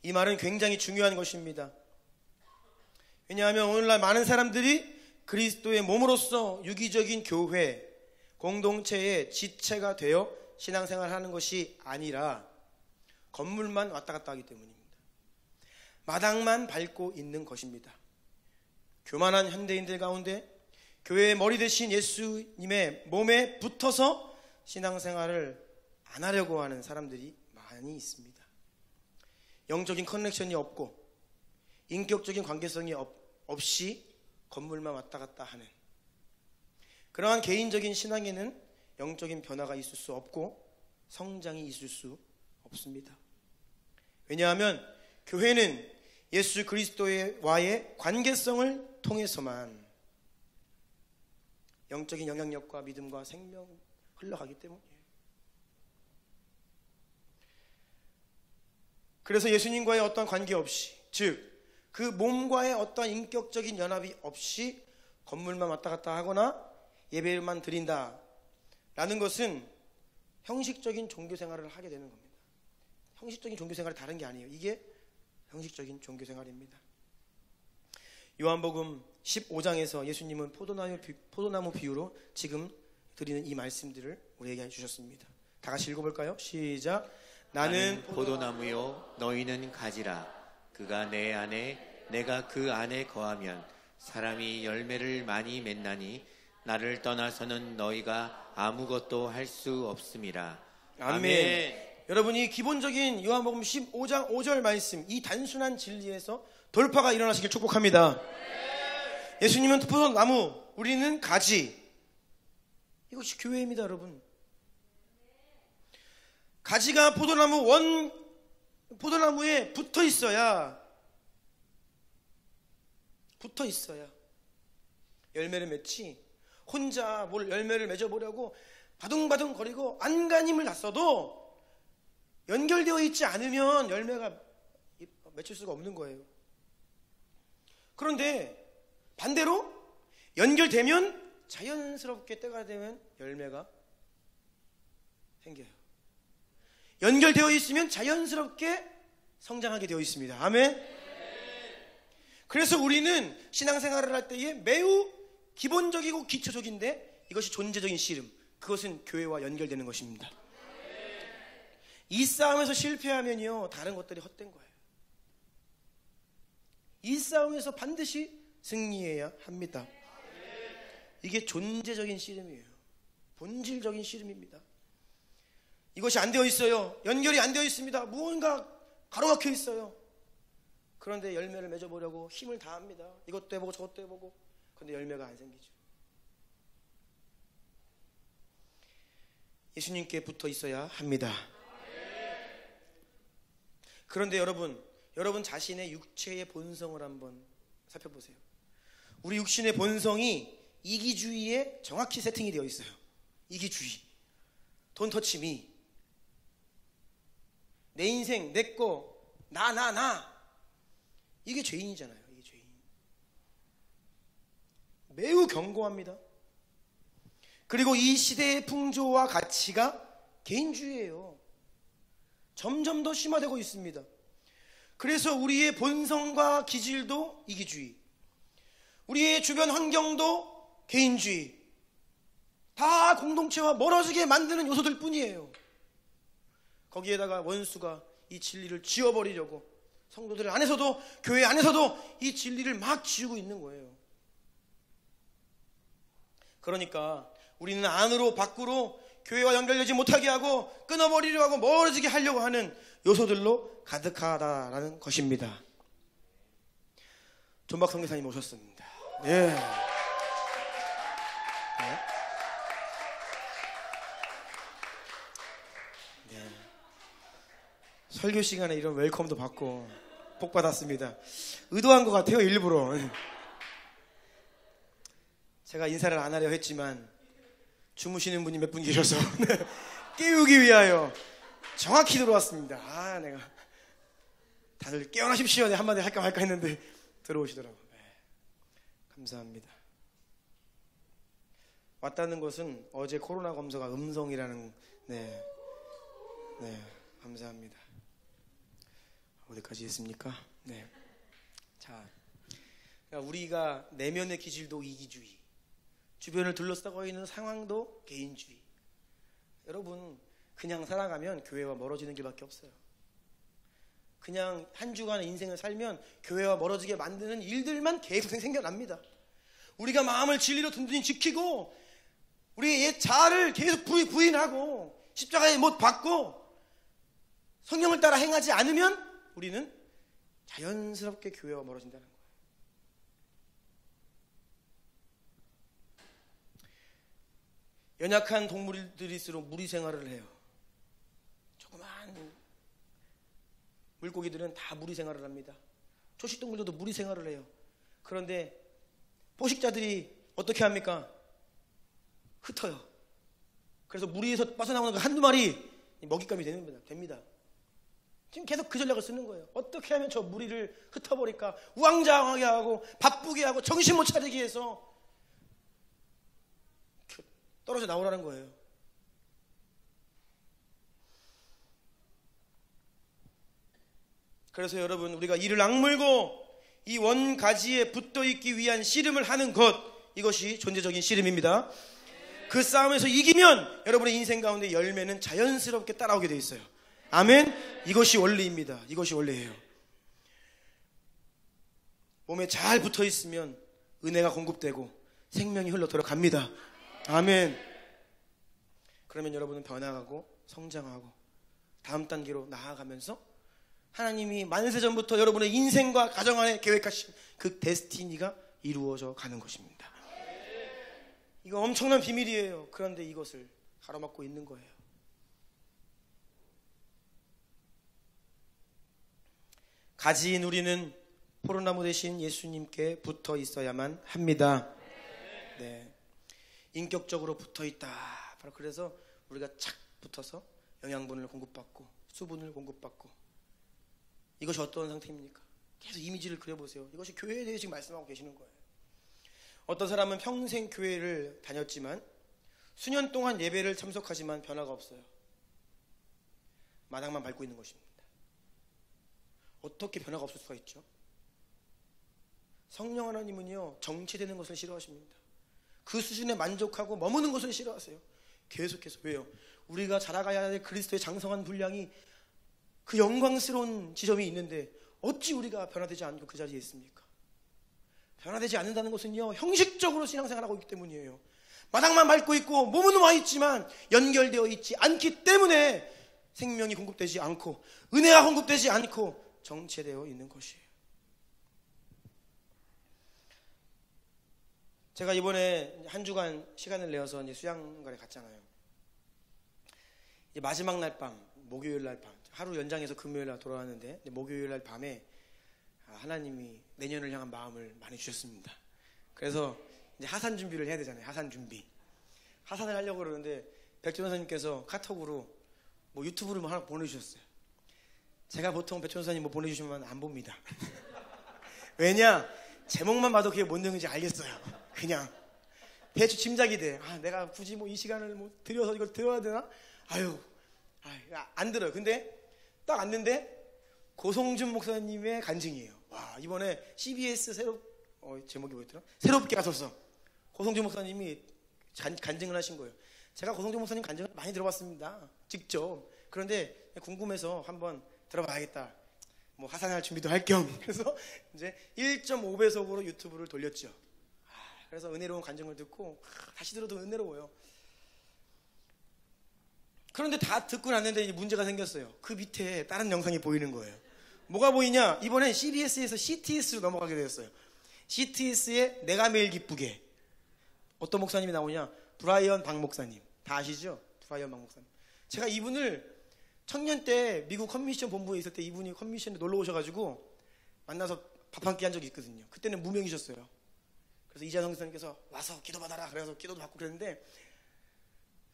이 말은 굉장히 중요한 것입니다. 왜냐하면 오늘날 많은 사람들이 그리스도의 몸으로서 유기적인 교회, 공동체의 지체가 되어 신앙생활을 하는 것이 아니라 건물만 왔다 갔다 하기 때문입니다. 마당만 밟고 있는 것입니다. 교만한 현대인들 가운데 교회의 머리 대신 예수님의 몸에 붙어서 신앙생활을 안 하려고 하는 사람들이 많이 있습니다. 영적인 커넥션이 없고 인격적인 관계성이 없이 건물만 왔다 갔다 하는 그러한 개인적인 신앙에는 영적인 변화가 있을 수 없고 성장이 있을 수 없습니다. 왜냐하면 교회는 예수 그리스도와의 관계성을 통해서만 영적인 영향력과 믿음과 생명 흘러가기 때문이에요. 그래서 예수님과의 어떤 관계 없이, 즉 그 몸과의 어떤 인격적인 연합이 없이 건물만 왔다 갔다 하거나 예배만 드린다 라는 것은 형식적인 종교생활을 하게 되는 겁니다. 형식적인 종교생활이 다른 게 아니에요. 이게 형식적인 종교생활입니다. 요한복음 15장에서 예수님은 포도나무 비유로 지금 드리는 이 말씀들을 우리에게 해주셨습니다. 다 같이 읽어볼까요? 시작. 나는 포도나무요 너희는 가지라. 그가 내 안에 내가 그 안에 거하면 사람이 열매를 많이 맺나니 나를 떠나서는 너희가 아무것도 할 수 없음이라. 아멘. 여러분이 기본적인 요한복음 15장 5절 말씀, 이 단순한 진리에서 돌파가 일어나시길 축복합니다. 예수님은 포도나무, 우리는 가지. 이것이 교회입니다, 여러분. 가지가 포도나무에 붙어 있어야 열매를 맺지, 혼자 뭘 열매를 맺어보려고 바둥바둥 거리고 안간힘을 났어도 연결되어 있지 않으면 열매가 맺힐 수가 없는 거예요. 그런데 반대로 연결되면 자연스럽게 때가 되면 열매가 생겨요. 연결되어 있으면 자연스럽게 성장하게 되어 있습니다. 아멘. 그래서 우리는 신앙생활을 할 때에 매우 기본적이고 기초적인데 이것이 존재적인 씨름, 그것은 교회와 연결되는 것입니다. 이 싸움에서 실패하면요 다른 것들이 헛된 거예요. 이 싸움에서 반드시 승리해야 합니다. 이게 존재적인 씨름이에요. 본질적인 씨름입니다. 이것이 안 되어 있어요. 연결이 안 되어 있습니다. 무언가 가로막혀 있어요. 그런데 열매를 맺어보려고 힘을 다합니다. 이것도 해보고 저것도 해보고. 근데 열매가 안 생기죠. 예수님께 붙어 있어야 합니다. 그런데 여러분 자신의 육체의 본성을 한번 살펴보세요. 우리 육신의 본성이 이기주의에 정확히 세팅이 되어 있어요. 이기주의. Don't touch me. 내 인생, 내 거, 나. 이게 죄인이잖아요. 이게 죄인. 매우 견고합니다. 그리고 이 시대의 풍조와 가치가 개인주의예요. 점점 더 심화되고 있습니다. 그래서 우리의 본성과 기질도 이기주의, 우리의 주변 환경도 개인주의, 다 공동체와 멀어지게 만드는 요소들 뿐이에요. 거기에다가 원수가 이 진리를 지워버리려고 성도들 안에서도, 교회 안에서도 이 진리를 막 지우고 있는 거예요. 그러니까 우리는 안으로 밖으로 교회와 연결되지 못하게 하고 끊어버리려 하고 멀어지게 하려고 하는 요소들로 가득하다라는 것입니다. 존박 선교사님 오셨습니다. 예. 네. 네. 설교 시간에 이런 웰컴도 받고 복 받았습니다. 의도한 것 같아요, 일부러. 제가 인사를 안 하려 했지만 주무시는 분이 몇 분 계셔서 깨우기 위하여 정확히 들어왔습니다. 내가 다들 깨어나십시오. 한마디 할까 말까 했는데 들어오시더라고요. 네. 감사합니다. 왔다는 것은 어제 코로나 검사가 음성이라는. 네, 감사합니다. 어디까지 했습니까? 네. 자, 그러니까 우리가 내면의 기질도 이기주의, 주변을 둘러싸고 있는 상황도 개인주의. 여러분, 그냥 살아가면 교회와 멀어지는 길밖에 없어요. 그냥 한 주간의 인생을 살면 교회와 멀어지게 만드는 일들만 계속 생겨납니다. 우리가 마음을 진리로 든든히 지키고 우리의 옛 자아를 계속 부인하고 십자가에 못 박고 성령을 따라 행하지 않으면 우리는 자연스럽게 교회와 멀어진다는 거예요. 연약한 동물들일수록 무리 생활을 해요. 조그만 물고기들은 다 무리 생활을 합니다. 초식동물들도 무리 생활을 해요. 그런데 포식자들이 어떻게 합니까? 흩어요. 그래서 무리에서 빠져나오는 그 한두 마리 먹잇감이 됩니다. 지금 계속 그 전략을 쓰는 거예요. 어떻게 하면 저 무리를 흩어버릴까? 우왕좌왕하게 하고 바쁘게 하고 정신 못 차리게 해서 떨어져 나오라는 거예요. 그래서 여러분, 우리가 이를 악물고 이 원가지에 붙어있기 위한 씨름을 하는 것, 이것이 존재적인 씨름입니다. 그 싸움에서 이기면 여러분의 인생 가운데 열매는 자연스럽게 따라오게 돼 있어요. 아멘. 이것이 원리입니다. 이것이 원리예요. 몸에 잘 붙어있으면 은혜가 공급되고 생명이 흘러 들어갑니다. 아멘. 그러면 여러분은 변화하고 성장하고 다음 단계로 나아가면서 하나님이 만세전부터 여러분의 인생과 가정 안에 계획하신 그 데스티니가 이루어져 가는 것입니다. 이거 엄청난 비밀이에요. 그런데 이것을 가로막고 있는 거예요. 가지인 우리는 포도나무 대신 예수님께 붙어 있어야만 합니다. 네. 인격적으로 붙어 있다. 바로 그래서 우리가 착 붙어서 영양분을 공급받고 수분을 공급받고, 이것이 어떤 상태입니까? 계속 이미지를 그려보세요. 이것이 교회에 대해 지금 말씀하고 계시는 거예요. 어떤 사람은 평생 교회를 다녔지만 수년 동안 예배를 참석하지만 변화가 없어요. 마당만 밟고 있는 것입니다. 어떻게 변화가 없을 수가 있죠? 성령 하나님은요, 정체되는 것을 싫어하십니다. 그 수준에 만족하고 머무는 것을 싫어하세요. 계속해서. 왜요? 우리가 자라가야 할 그리스도의 장성한 분량이, 그 영광스러운 지점이 있는데 어찌 우리가 변화되지 않고 그 자리에 있습니까? 변화되지 않는다는 것은요, 형식적으로 신앙생활하고 있기 때문이에요. 마당만 밟고 있고 몸은 와 있지만 연결되어 있지 않기 때문에 생명이 공급되지 않고 은혜가 공급되지 않고 정체되어 있는 것이에요. 제가 이번에 한 주간 시간을 내어서 이제 수양관에 갔잖아요. 이제 마지막 날 밤, 목요일 날 밤, 하루 연장해서 금요일 날 돌아왔는데 목요일 날 밤에 하나님이 내년을 향한 마음을 많이 주셨습니다. 그래서 이제 하산 준비를 해야 되잖아요. 하산 준비. 하산을 하려고 그러는데 백준 선생님께서 카톡으로 뭐 유튜브를 뭐 하나 보내주셨어요. 제가 보통 백준 선생님 뭐 보내주시면 안 봅니다. 왜냐? 제목만 봐도 그게 뭔 내용인지 알겠어요. 그냥 대충 짐작이 돼. 내가 굳이 뭐 이 시간을 뭐 들여서 이걸 들어야 되나? 안 들어요. 근데 딱 왔는데 고성준 목사님의 간증이에요. 와, 이번에 CBS 제목이 뭐였더라? 새롭게 하소서. 고성준 목사님이 간증을 하신 거예요. 제가 고성준 목사님 간증을 많이 들어봤습니다. 직접. 그런데 궁금해서 한번 들어봐야겠다. 뭐 하산할 준비도 할 겸. 그래서 이제 1.5배속으로 유튜브를 돌렸죠. 그래서 은혜로운 간증을 듣고 다시 들어도 은혜로워요. 그런데 다 듣고 났는데 이제 문제가 생겼어요. 그 밑에 다른 영상이 보이는 거예요. 뭐가 보이냐? 이번엔 CBS에서 CTS로 넘어가게 되었어요. CTS의 내가 매일 기쁘게. 어떤 목사님이 나오냐? 브라이언 박 목사님. 다 아시죠? 브라이언 박 목사님. 제가 이분을 청년 때 미국 컨미션 본부에 있을 때 이분이 컨미션에 놀러 오셔가지고 만나서 밥 한 끼 한 적이 있거든요. 그때는 무명이셨어요. 그래서 이재성 목사님께서 와서 기도받아라. 그래서 기도도 받고 그랬는데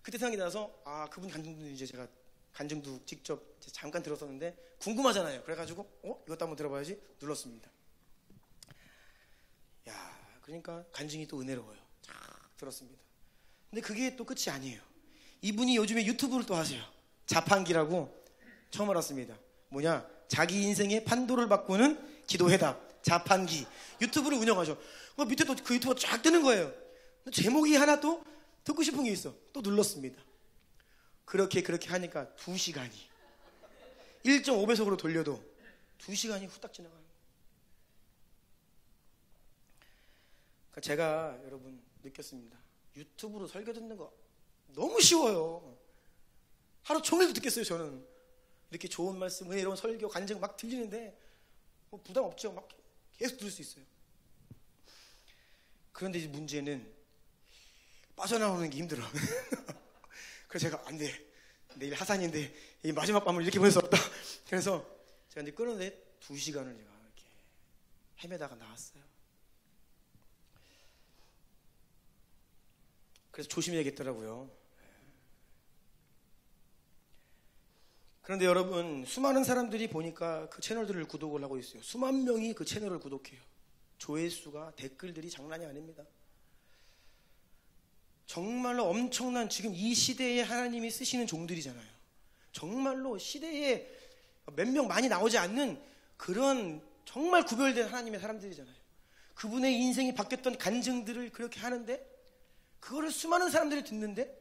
그때 생각이 나서 그분 간증도 이제 제가 간증도 직접 잠깐 들었었는데 궁금하잖아요. 그래가지고 이것도 한번 들어봐야지 눌렀습니다. 그러니까 간증이 또 은혜로워요. 쫙 들었습니다. 근데 그게 또 끝이 아니에요. 이분이 요즘에 유튜브를 또 하세요. 자판기라고 처음 알았습니다. 뭐냐? 자기 인생의 판도를 바꾸는 기도회답 자판기 유튜브를 운영하죠. 밑에 또 그 유튜브가 쫙 뜨는 거예요. 제목이 하나 또 듣고 싶은 게 있어. 또 눌렀습니다. 그렇게 하니까 2시간이 1.5배속으로 돌려도 2시간이 후딱 지나가요. 그러니까 제가 여러분 느꼈습니다. 유튜브로 설교 듣는 거 너무 쉬워요. 하루 종일도 듣겠어요. 저는 이렇게 좋은 말씀, 은혜로운 설교, 간증 막 들리는데 뭐 부담 없죠. 막 계속 들을 수 있어요. 그런데 이제 문제는 빠져나오는 게 힘들어. 그래서 제가 안 돼. 내일 하산인데 이 마지막 밤을 이렇게 보낼 수 없다. 그래서 제가 이제 끊었는데 2시간을 제가 이렇게 헤매다가 나왔어요. 그래서 조심해야겠더라고요. 그런데 여러분, 수많은 사람들이 보니까 그 채널들을 구독을 하고 있어요. 수만 명이 그 채널을 구독해요. 조회수가, 댓글들이 장난이 아닙니다. 정말로 엄청난 지금 이 시대에 하나님이 쓰시는 종들이잖아요. 정말로 시대에 몇 명 많이 나오지 않는 그런 정말 구별된 하나님의 사람들이잖아요. 그분의 인생이 바뀌었던 간증들을 그렇게 하는데 그거를 수많은 사람들이 듣는데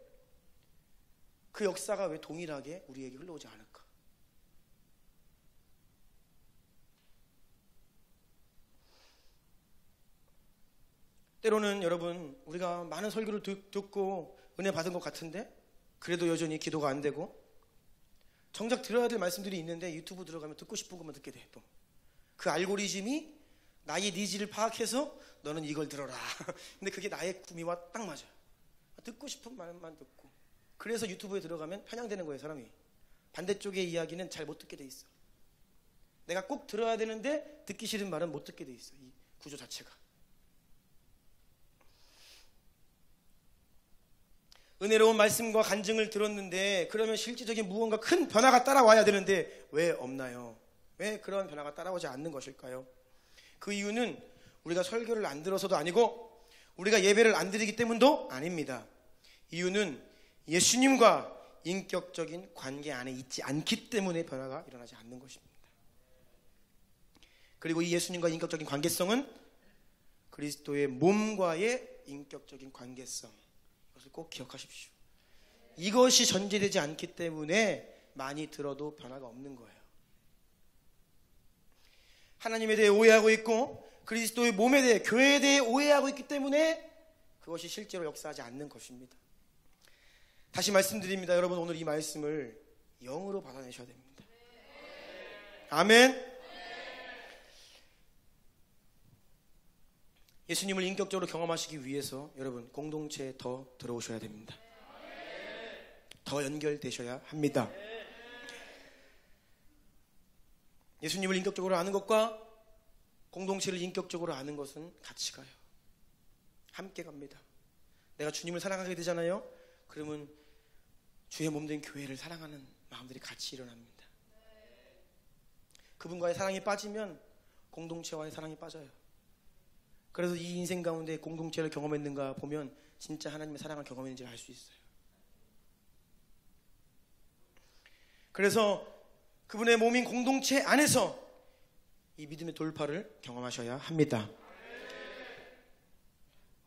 그 역사가 왜 동일하게 우리에게 흘러오지 않을까? 때로는 여러분 우리가 많은 설교를 듣고 은혜 받은 것 같은데 그래도 여전히 기도가 안 되고 정작 들어야 될 말씀들이 있는데 유튜브 들어가면 듣고 싶은 것만 듣게 돼. 또 그 알고리즘이 나의 니즈를 파악해서 너는 이걸 들어라. 근데 그게 나의 구미와 딱 맞아요. 듣고 싶은 말만 듣고 그래서 유튜브에 들어가면 편향되는 거예요. 사람이 반대쪽의 이야기는 잘 못 듣게 돼 있어. 내가 꼭 들어야 되는데 듣기 싫은 말은 못 듣게 돼 있어. 이 구조 자체가. 은혜로운 말씀과 간증을 들었는데 그러면 실질적인 무언가 큰 변화가 따라와야 되는데 왜 없나요? 왜 그런 변화가 따라오지 않는 것일까요? 그 이유는 우리가 설교를 안 들어서도 아니고 우리가 예배를 안 드리기 때문도 아닙니다. 이유는 예수님과 인격적인 관계 안에 있지 않기 때문에 변화가 일어나지 않는 것입니다. 그리고 이 예수님과 인격적인 관계성은 그리스도의 몸과의 인격적인 관계성, 이것을 꼭 기억하십시오. 이것이 전제되지 않기 때문에 많이 들어도 변화가 없는 거예요. 하나님에 대해 오해하고 있고 그리스도의 몸에 대해, 교회에 대해 오해하고 있기 때문에 그것이 실제로 역사하지 않는 것입니다. 다시 말씀드립니다. 여러분, 오늘 이 말씀을 영으로 받아내셔야 됩니다. 아멘. 예수님을 인격적으로 경험하시기 위해서 여러분 공동체에 더 들어오셔야 됩니다. 더 연결되셔야 합니다. 예수님을 인격적으로 아는 것과 공동체를 인격적으로 아는 것은 같이 가요. 함께 갑니다. 내가 주님을 사랑하게 되잖아요. 그러면 주의 몸된 교회를 사랑하는 마음들이 같이 일어납니다. 그분과의 사랑이 빠지면 공동체와의 사랑이 빠져요. 그래서 이 인생 가운데 공동체를 경험했는가 보면 진짜 하나님의 사랑을 경험했는지를 알 수 있어요. 그래서 그분의 몸인 공동체 안에서 이 믿음의 돌파를 경험하셔야 합니다.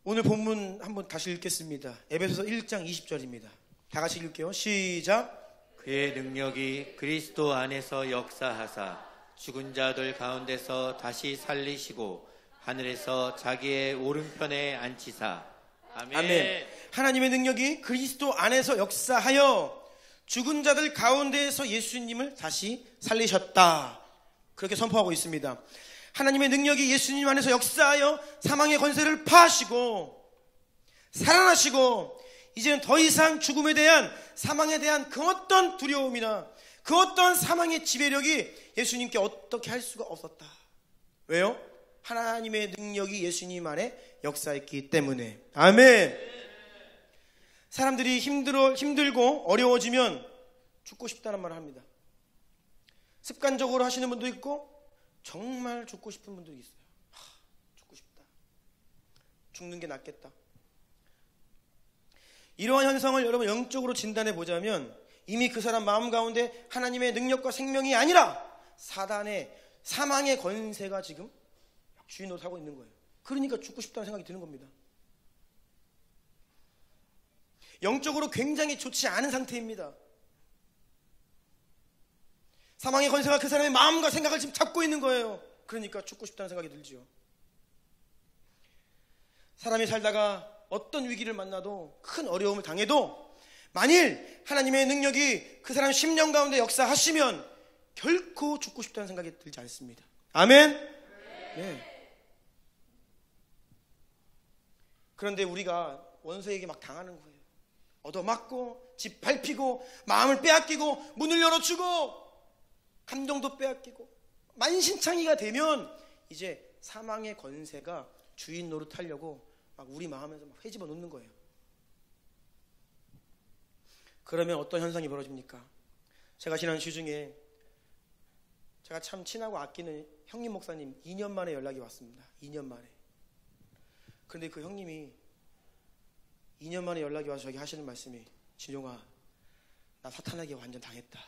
오늘 본문 한번 다시 읽겠습니다. 에베소서 1장 20절입니다. 다 같이 읽을게요. 시작. 그의 능력이 그리스도 안에서 역사하사 죽은 자들 가운데서 다시 살리시고 하늘에서 자기의 오른편에 앉히사. 아멘. 아멘. 하나님의 능력이 그리스도 안에서 역사하여 죽은 자들 가운데에서 예수님을 다시 살리셨다. 그렇게 선포하고 있습니다. 하나님의 능력이 예수님 안에서 역사하여 사망의 권세를 파하시고 살아나시고 이제는 더 이상 죽음에 대한, 사망에 대한 그 어떤 두려움이나 그 어떤 사망의 지배력이 예수님께 어떻게 할 수가 없었다. 왜요? 하나님의 능력이 예수님 안에 역사했기 때문에. 아멘. 사람들이 힘들고 어려워지면 죽고 싶다는 말을 합니다. 습관적으로 하시는 분도 있고 정말 죽고 싶은 분도 있어요. 죽고 싶다. 죽는 게 낫겠다. 이러한 현상을 여러분 영적으로 진단해 보자면 이미 그 사람 마음 가운데 하나님의 능력과 생명이 아니라 사단의 사망의 권세가 지금 주인 노릇하고 있는 거예요. 그러니까 죽고 싶다는 생각이 드는 겁니다. 영적으로 굉장히 좋지 않은 상태입니다. 사망의 권세가 그 사람의 마음과 생각을 지금 잡고 있는 거예요. 그러니까 죽고 싶다는 생각이 들지요. 사람이 살다가 어떤 위기를 만나도 큰 어려움을 당해도 만일 하나님의 능력이 그 사람 심령 가운데 역사하시면 결코 죽고 싶다는 생각이 들지 않습니다. 아멘? 네. 그런데 우리가 원수에게 막 당하는 거예요. 얻어맞고 집 밟히고 마음을 빼앗기고 문을 열어주고 감정도 빼앗기고 만신창이가 되면 이제 사망의 권세가 주인 노릇하려고 막 우리 마음에서 막 헤집어 놓는 거예요. 그러면 어떤 현상이 벌어집니까? 제가 지난 주 중에 제가 참 친하고 아끼는 형님 목사님 2년 만에 연락이 왔습니다. 2년 만에. 그런데 그 형님이 2년 만에 연락이 와서 저기 하시는 말씀이, 진용아, 나 사탄에게 완전 당했다.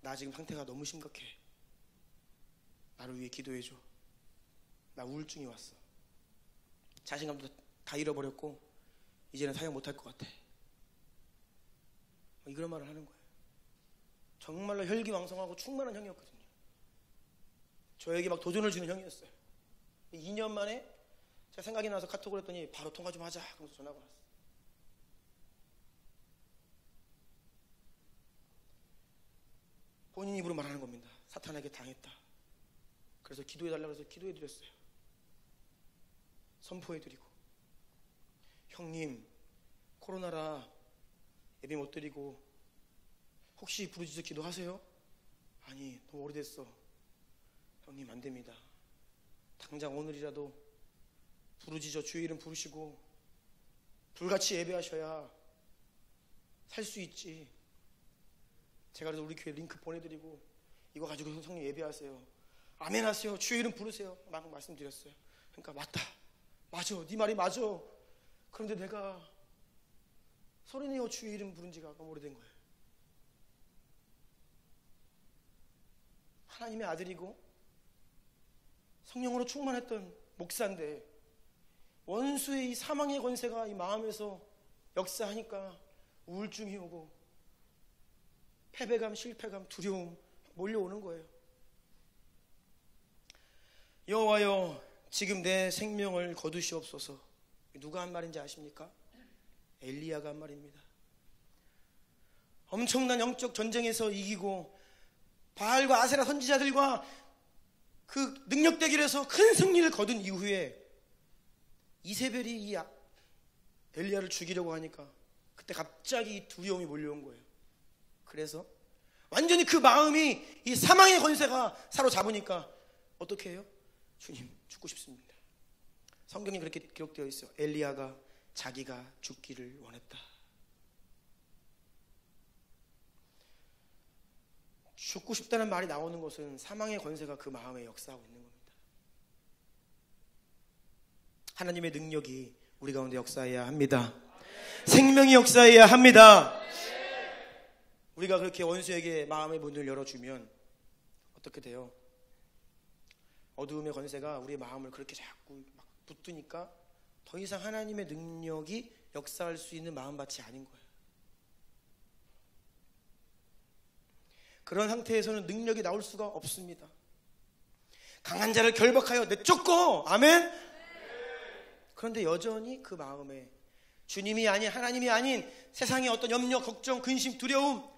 나 지금 상태가 너무 심각해. 나를 위해 기도해줘. 나 우울증이 왔어. 자신감도 다 잃어버렸고 이제는 사역 못할 것 같아. 이런 말을 하는 거예요. 정말로 혈기왕성하고 충만한 형이었거든요. 저에게 막 도전을 주는 형이었어요. 2년 만에 제가 생각이 나서 카톡을 했더니 바로 통화 좀 하자 하면서 전화가 왔어요. 본인 입으로 말하는 겁니다. 사탄에게 당했다. 그래서 기도해달라고 해서 기도해드렸어요. 선포해드리고, 형님 코로나라 예배 못 드리고 혹시 부르짖어 기도하세요? 아니 너무 오래됐어. 형님 안 됩니다. 당장 오늘이라도 부르짖어 주의 이름 부르시고 불같이 예배하셔야 살 수 있지. 제가 그래서 우리 교회 링크 보내드리고 이거 가지고 형님 예배하세요. 아멘 하세요. 주의 이름 부르세요. 막 말씀드렸어요. 그러니까 맞다. 맞아. 네 말이 맞아. 그런데 내가 소리내어 주의 이름 부른 지가 너무 오래된 거예요. 하나님의 아들이고 성령으로 충만했던 목사인데 원수의 이 사망의 권세가 이 마음에서 역사하니까 우울증이 오고 패배감, 실패감, 두려움 몰려오는 거예요. 여호와여 지금 내 생명을 거두시옵소서. 누가 한 말인지 아십니까? 엘리야가 한 말입니다. 엄청난 영적 전쟁에서 이기고 바알과 아세라 선지자들과 그 능력 대결에서 큰 승리를 거둔 이후에 이세벨이 이 엘리야를 죽이려고 하니까 그때 갑자기 이 두려움이 몰려온 거예요. 그래서 완전히 그 마음이 이 사망의 권세가 사로잡으니까 어떻게 해요? 주님, 죽고 싶습니다. 성경에 그렇게 기록되어 있어요. 엘리야가 자기가 죽기를 원했다. 죽고 싶다는 말이 나오는 것은 사망의 권세가 그 마음에 역사하고 있는 겁니다. 하나님의 능력이 우리 가운데 역사해야 합니다. 생명이 역사해야 합니다. 우리가 그렇게 원수에게 마음의 문을 열어주면 어떻게 돼요? 어두움의 권세가 우리의 마음을 그렇게 자꾸 막 붙드니까 더 이상 하나님의 능력이 역사할 수 있는 마음밭이 아닌 거예요. 그런 상태에서는 능력이 나올 수가 없습니다. 강한 자를 결박하여 내쫓고, 아멘? 그런데 여전히 그 마음에 주님이 아닌, 하나님이 아닌 세상의 어떤 염려, 걱정, 근심, 두려움,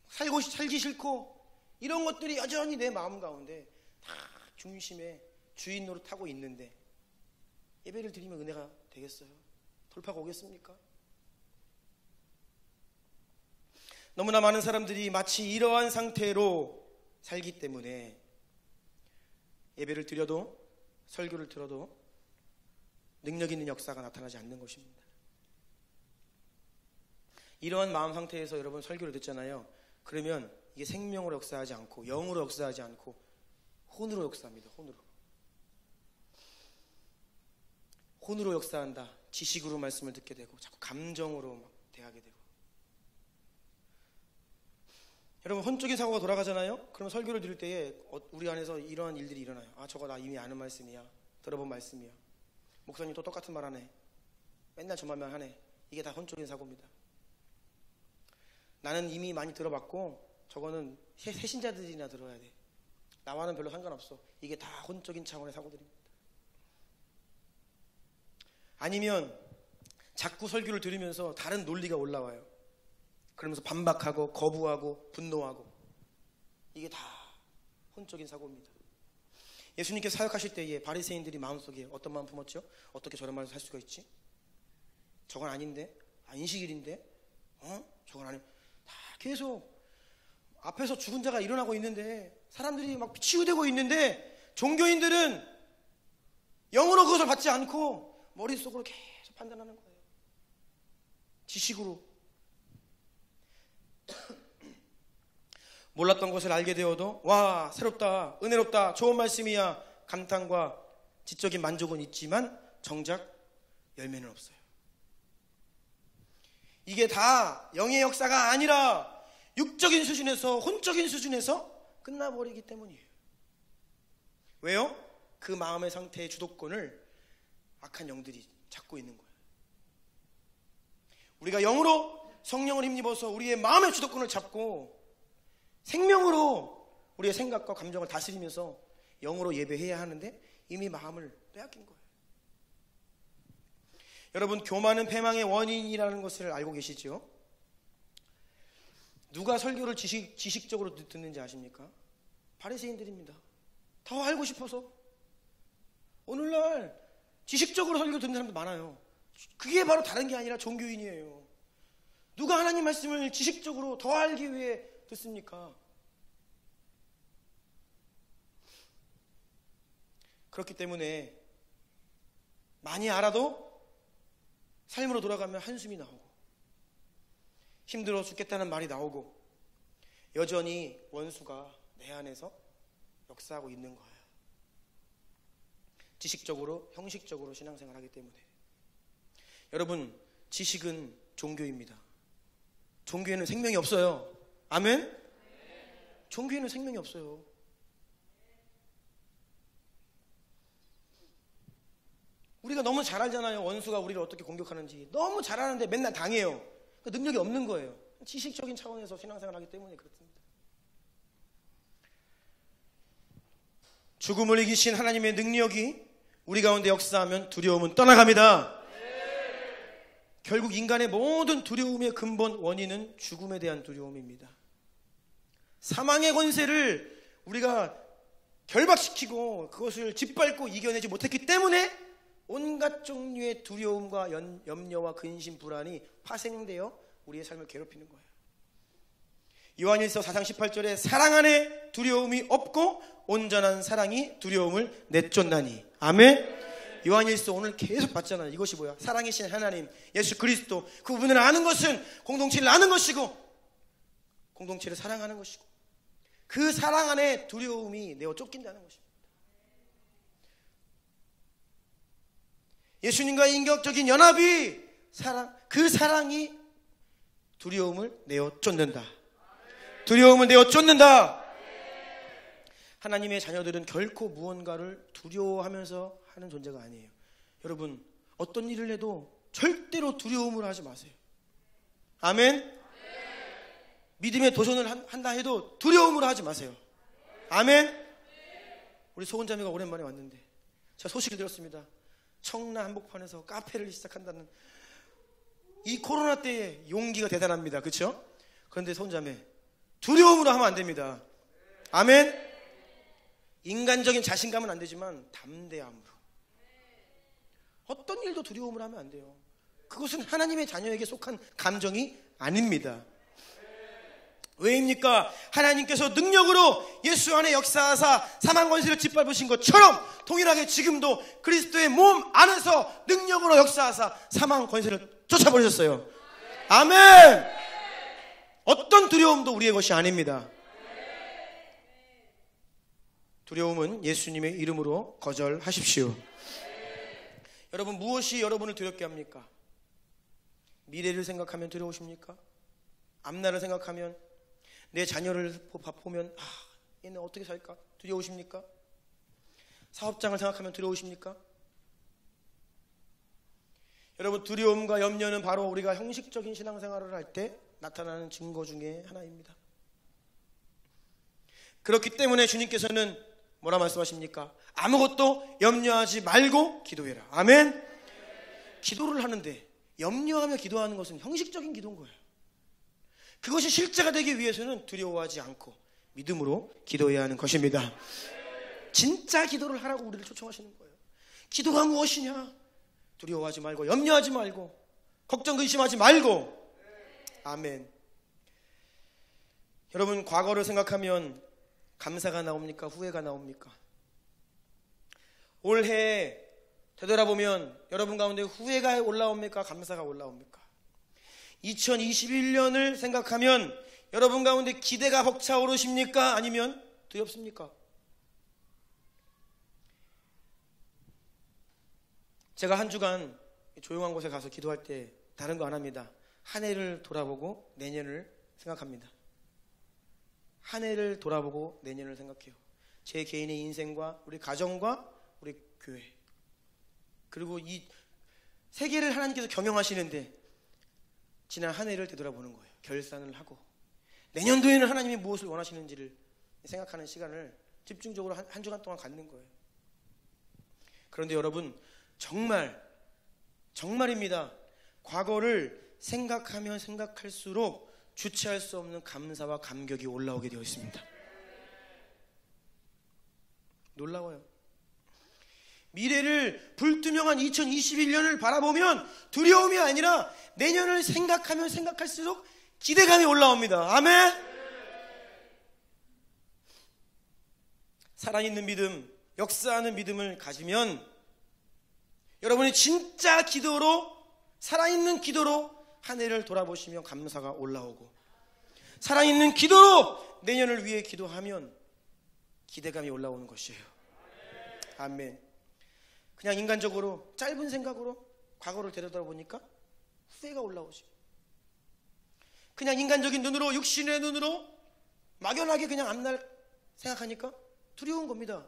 살기 싫고 이런 것들이 여전히 내 마음 가운데 다 중심에 주인 노릇하고 있는데 예배를 드리면 은혜가 되겠어요? 돌파가 오겠습니까? 너무나 많은 사람들이 마치 이러한 상태로 살기 때문에 예배를 드려도 설교를 들어도 능력 있는 역사가 나타나지 않는 것입니다. 이러한 마음 상태에서 여러분 설교를 듣잖아요. 그러면 이게 생명으로 역사하지 않고 영으로 역사하지 않고 혼으로 역사합니다. 혼으로 역사한다. 지식으로 말씀을 듣게 되고 자꾸 감정으로 막 대하게 되고. 여러분 혼적인 사고가 돌아가잖아요. 그럼 설교를 들을 때에 우리 안에서 이러한 일들이 일어나요. 아, 저거 나 이미 아는 말씀이야. 들어본 말씀이야. 목사님 또 똑같은 말 하네. 맨날 저 말만 하네. 이게 다 혼적인 사고입니다. 나는 이미 많이 들어봤고 저거는 새신자들이나 들어야 돼. 나와는 별로 상관없어. 이게 다 혼적인 차원의 사고들입니다. 아니면 자꾸 설교를 들으면서 다른 논리가 올라와요. 그러면서 반박하고 거부하고 분노하고. 이게 다 혼적인 사고입니다. 예수님께서 사역하실 때에 바리새인들이 마음속에 어떤 마음 품었죠? 어떻게 저런 말을 할 수가 있지? 저건 아닌데? 인식일인데? 저건 아니. 다 계속 앞에서 죽은 자가 일어나고 있는데 사람들이 막 치유되고 있는데 종교인들은 영으로 그것을 받지 않고 머릿속으로 계속 판단하는 거예요. 지식으로. 몰랐던 것을 알게 되어도 와, 새롭다, 은혜롭다, 좋은 말씀이야 감탄과 지적인 만족은 있지만 정작 열매는 없어요. 이게 다 영의 역사가 아니라 육적인 수준에서, 혼적인 수준에서 끝나버리기 때문이에요. 왜요? 그 마음의 상태의 주도권을 악한 영들이 잡고 있는 거예요. 우리가 영으로 성령을 힘입어서 우리의 마음의 주도권을 잡고 생명으로 우리의 생각과 감정을 다스리면서 영으로 예배해야 하는데 이미 마음을 빼앗긴 거예요. 여러분, 교만은 패망의 원인이라는 것을 알고 계시죠? 누가 설교를 지식적으로 듣는지 아십니까? 바리새인들입니다. 더 알고 싶어서. 오늘날 지식적으로 설교 듣는 사람도 많아요. 그게 바로 다른 게 아니라 종교인이에요. 누가 하나님 말씀을 지식적으로 더 알기 위해 듣습니까? 그렇기 때문에 많이 알아도 삶으로 돌아가면 한숨이 나오고 힘들어 죽겠다는 말이 나오고 여전히 원수가 내 안에서 역사하고 있는 거예요. 지식적으로, 형식적으로 신앙생활을 하기 때문에. 여러분, 지식은 종교입니다. 종교에는 생명이 없어요. 아멘? 종교에는 생명이 없어요. 우리가 너무 잘 알잖아요. 원수가 우리를 어떻게 공격하는지. 너무 잘 아는데 맨날 당해요. 능력이 없는 거예요. 지식적인 차원에서 신앙생활을 하기 때문에 그렇습니다. 죽음을 이기신 하나님의 능력이 우리 가운데 역사하면 두려움은 떠나갑니다. 결국 인간의 모든 두려움의 근본 원인은 죽음에 대한 두려움입니다. 사망의 권세를 우리가 결박시키고 그것을 짓밟고 이겨내지 못했기 때문에 온갖 종류의 두려움과 염려와 근심, 불안이 파생되어 우리의 삶을 괴롭히는 거예요. 요한일서 4장 18절에 사랑 안에 두려움이 없고 온전한 사랑이 두려움을 내쫓나니. 아멘. 요한일서 오늘 계속 봤잖아요. 이것이 뭐야? 사랑이신 하나님 예수 그리스도, 그분을 아는 것은 공동체를 아는 것이고 공동체를 사랑하는 것이고, 그 사랑 안에 두려움이 내어 쫓긴다는 것입니다. 예수님과의 인격적인 연합이 그 사랑이 두려움을 내어 쫓는다. 두려움을 내어 쫓는다. 하나님의 자녀들은 결코 무언가를 두려워하면서 하는 존재가 아니에요. 여러분, 어떤 일을 해도 절대로 두려움을 하지 마세요. 아멘. 믿음의 도전을 한다 해도 두려움으로 하지 마세요. 아멘. 우리 소원자매가 오랜만에 왔는데 제가 소식을 들었습니다. 청라 한복판에서 카페를 시작한다는, 이 코로나 때의 용기가 대단합니다. 그렇죠? 그런데 소원자매, 두려움으로 하면 안 됩니다. 아멘. 인간적인 자신감은 안 되지만 담대함으로, 어떤 일도 두려움으로 하면 안 돼요. 그것은 하나님의 자녀에게 속한 감정이 아닙니다. 왜입니까? 하나님께서 능력으로 예수 안에 역사하사 사망 권세를 짓밟으신 것처럼 동일하게 지금도 그리스도의 몸 안에서 능력으로 역사하사 사망 권세를 쫓아버리셨어요. 아멘. 어떤 두려움도 우리의 것이 아닙니다. 두려움은 예수님의 이름으로 거절하십시오. 여러분, 무엇이 여러분을 두렵게 합니까? 미래를 생각하면 두려우십니까? 앞날을 생각하면, 내 자녀를 보면 얘는 어떻게 살까? 두려우십니까? 사업장을 생각하면 두려우십니까? 여러분, 두려움과 염려는 바로 우리가 형식적인 신앙생활을 할 때 나타나는 증거 중에 하나입니다. 그렇기 때문에 주님께서는 뭐라 말씀하십니까? 아무것도 염려하지 말고 기도해라. 아멘. 기도를 하는데 염려하며 기도하는 것은 형식적인 기도인 거예요. 그것이 실제가 되기 위해서는 두려워하지 않고 믿음으로 기도해야 하는 것입니다. 진짜 기도를 하라고 우리를 초청하시는 거예요. 기도가 무엇이냐? 두려워하지 말고, 염려하지 말고, 걱정 근심하지 말고. 아멘. 여러분, 과거를 생각하면 감사가 나옵니까? 후회가 나옵니까? 올해 되돌아보면 여러분 가운데 후회가 올라옵니까? 감사가 올라옵니까? 2021년을 생각하면 여러분 가운데 기대가 벅차오르십니까? 아니면 두렵습니까? 제가 한 주간 조용한 곳에 가서 기도할 때 다른 거 안 합니다. 한 해를 돌아보고 내년을 생각합니다. 한 해를 돌아보고 내년을 생각해요. 제 개인의 인생과 우리 가정과 우리 교회, 그리고 이 세계를 하나님께서 경영하시는데 지난 한 해를 되돌아보는 거예요. 결산을 하고 내년도에는 하나님이 무엇을 원하시는지를 생각하는 시간을 집중적으로 한 주간 동안 갖는 거예요. 그런데 여러분, 정말입니다. 과거를 생각하면 생각할수록 주체할 수 없는 감사와 감격이 올라오게 되어 있습니다. 놀라워요. 미래를 불투명한 2021년을 바라보면 두려움이 아니라 내년을 생각하면 생각할수록 기대감이 올라옵니다. 아멘. 살아있는 믿음, 역사하는 믿음을 가지면 여러분이 진짜 기도로, 살아있는 기도로 한 해를 돌아보시며 감사가 올라오고, 살아있는 기도로 내년을 위해 기도하면 기대감이 올라오는 것이에요. 아멘. 그냥 인간적으로 짧은 생각으로 과거를 되돌아보니까 후회가 올라오죠. 그냥 인간적인 눈으로, 육신의 눈으로 막연하게 그냥 앞날 생각하니까 두려운 겁니다.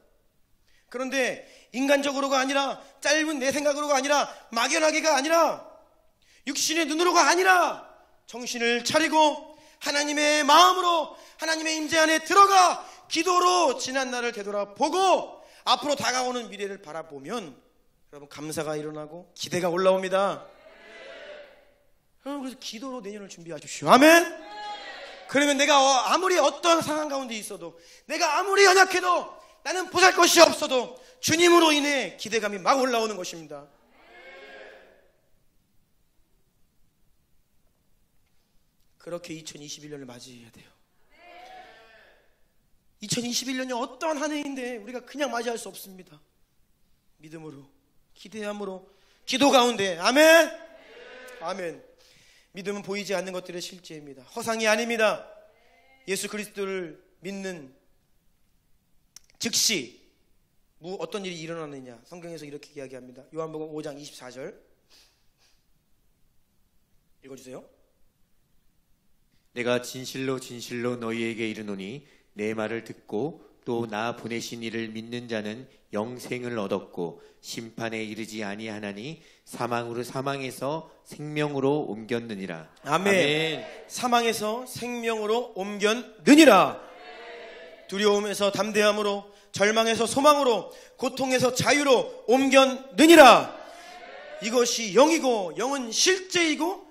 그런데 인간적으로가 아니라, 짧은 내 생각으로가 아니라, 막연하게가 아니라, 육신의 눈으로가 아니라 정신을 차리고 하나님의 마음으로 하나님의 임재 안에 들어가 기도로 지난 날을 되돌아보고 앞으로 다가오는 미래를 바라보면 여러분, 감사가 일어나고 기대가 올라옵니다. 여러분, 그래서 기도로 내년을 준비하십시오. 아멘. 그러면 내가 아무리 어떤 상황 가운데 있어도, 내가 아무리 연약해도, 나는 보잘것이 없어도 주님으로 인해 기대감이 막 올라오는 것입니다. 그렇게 2021년을 맞이해야 돼요. 2021년이 어떠한 한 해인데 우리가 그냥 맞이할 수 없습니다. 믿음으로, 기대함으로, 기도 가운데. 아멘. 아멘. 믿음은 보이지 않는 것들의 실제입니다. 허상이 아닙니다. 예수 그리스도를 믿는 즉시 어떤 일이 일어나느냐, 성경에서 이렇게 이야기합니다. 요한복음 5장 24절 읽어주세요. 내가 진실로 진실로 너희에게 이르노니 내 말을 듣고 또 나 보내신 이를 믿는 자는 영생을 얻었고 심판에 이르지 아니하나니 사망에서 생명으로 옮겼느니라. 아멘. 아멘. 사망에서 생명으로 옮겼느니라. 두려움에서 담대함으로, 절망에서 소망으로, 고통에서 자유로 옮겼느니라. 이것이 영이고 영은 실제이고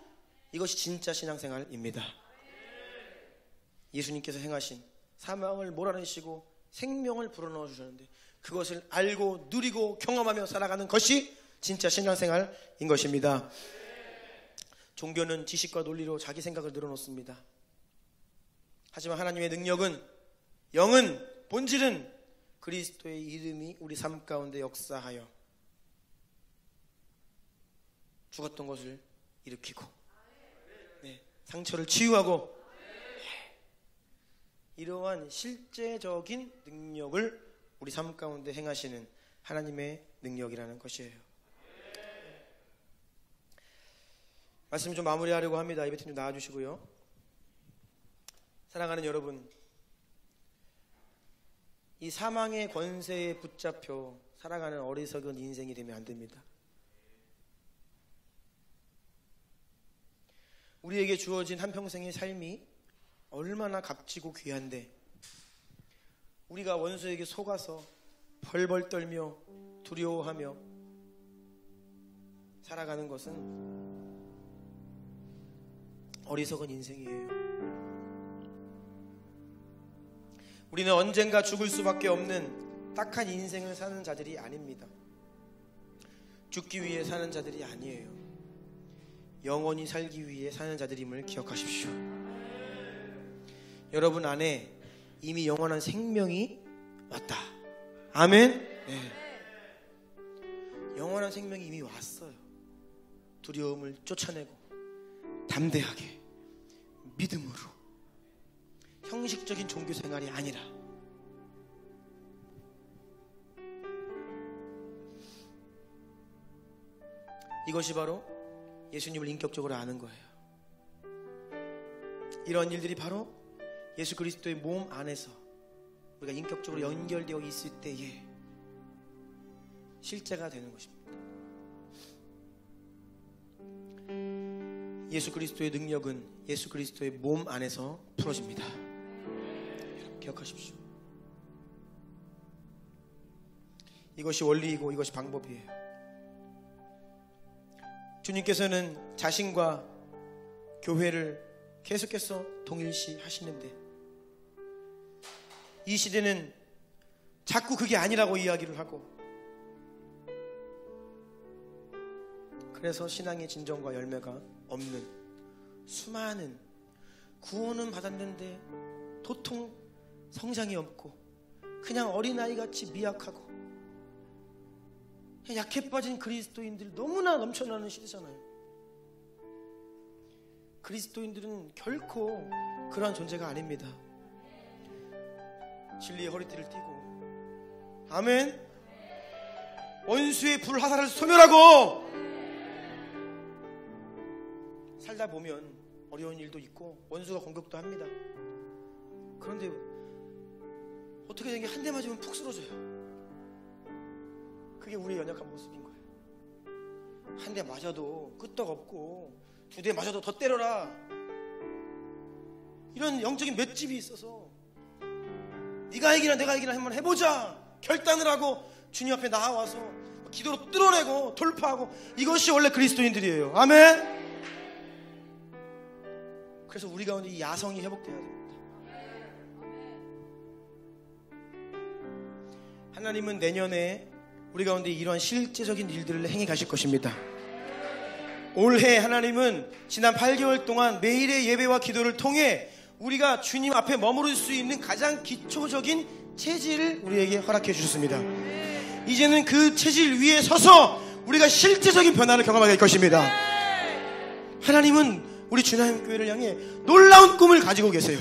이것이 진짜 신앙생활입니다. 예수님께서 행하신 사망을 몰아내시고 생명을 불어넣어 주셨는데 그것을 알고 누리고 경험하며 살아가는 것이 진짜 신앙생활인 것입니다. 종교는 지식과 논리로 자기 생각을 늘어놓습니다. 하지만 하나님의 능력은, 영은, 본질은 그리스도의 이름이 우리 삶 가운데 역사하여 죽었던 것을 일으키고, 상처를 치유하고, 이러한 실제적인 능력을 우리 삶 가운데 행하시는 하나님의 능력이라는 것이에요. 말씀 좀 마무리하려고 합니다. 예배팀 좀 나와주시고요. 사랑하는 여러분, 이 사망의 권세에 붙잡혀 살아가는 어리석은 인생이 되면 안 됩니다. 우리에게 주어진 한평생의 삶이 얼마나 값지고 귀한데 우리가 원수에게 속아서 벌벌 떨며 두려워하며 살아가는 것은 어리석은 인생이에요. 우리는 언젠가 죽을 수밖에 없는 딱한 인생을 사는 자들이 아닙니다. 죽기 위해 사는 자들이 아니에요. 영원히 살기 위해 사는 자들임을 기억하십시오. 여러분 안에 이미 영원한 생명이 왔다. 아멘. 네. 영원한 생명이 이미 왔어요. 두려움을 쫓아내고 담대하게 믿음으로, 형식적인 종교 생활이 아니라 이것이 바로 예수님을 인격적으로 아는 거예요. 이런 일들이 바로 예수 그리스도의 몸 안에서 우리가 인격적으로 연결되어 있을 때에 실제가 되는 것입니다. 예수 그리스도의 능력은 예수 그리스도의 몸 안에서 풀어집니다. 기억하십시오. 이것이 원리이고 이것이 방법이에요. 주님께서는 자신과 교회를 계속해서 동일시 하시는데 이 시대는 자꾸 그게 아니라고 이야기를 하고, 그래서 신앙의 진정과 열매가 없는 수많은, 구원은 받았는데 도통 성장이 없고 그냥 어린아이같이 미약하고 약해 빠진 그리스도인들이 너무나 넘쳐나는 시대잖아요. 그리스도인들은 결코 그러한 존재가 아닙니다. 진리의 허리띠를 띠고, 아멘, 원수의 불화살을 소멸하고 살다 보면 어려운 일도 있고 원수가 공격도 합니다. 그런데 어떻게 된 게 한 대 맞으면 푹 쓰러져요. 그게 우리의 연약한 모습인 거예요. 한 대 맞아도 끄떡없고 두 대 맞아도 더 때려라, 이런 영적인 맷집이 있어서 네가 이기나 내가 이기나 한번 해보자 결단을 하고 주님 앞에 나와서 기도로 뚫어내고 돌파하고, 이것이 원래 그리스도인들이에요. 아멘. 그래서 우리 가운데 이 야성이 회복돼야 됩니다. 하나님은 내년에 우리 가운데 이러한 실제적인 일들을 행해 가실 것입니다. 올해 하나님은 지난 8개월 동안 매일의 예배와 기도를 통해 우리가 주님 앞에 머무를 수 있는 가장 기초적인 체질을 우리에게 허락해 주셨습니다. 이제는 그 체질 위에 서서 우리가 실제적인 변화를 경험하게 될 것입니다. 하나님은 우리 주님 교회를 향해 놀라운 꿈을 가지고 계세요.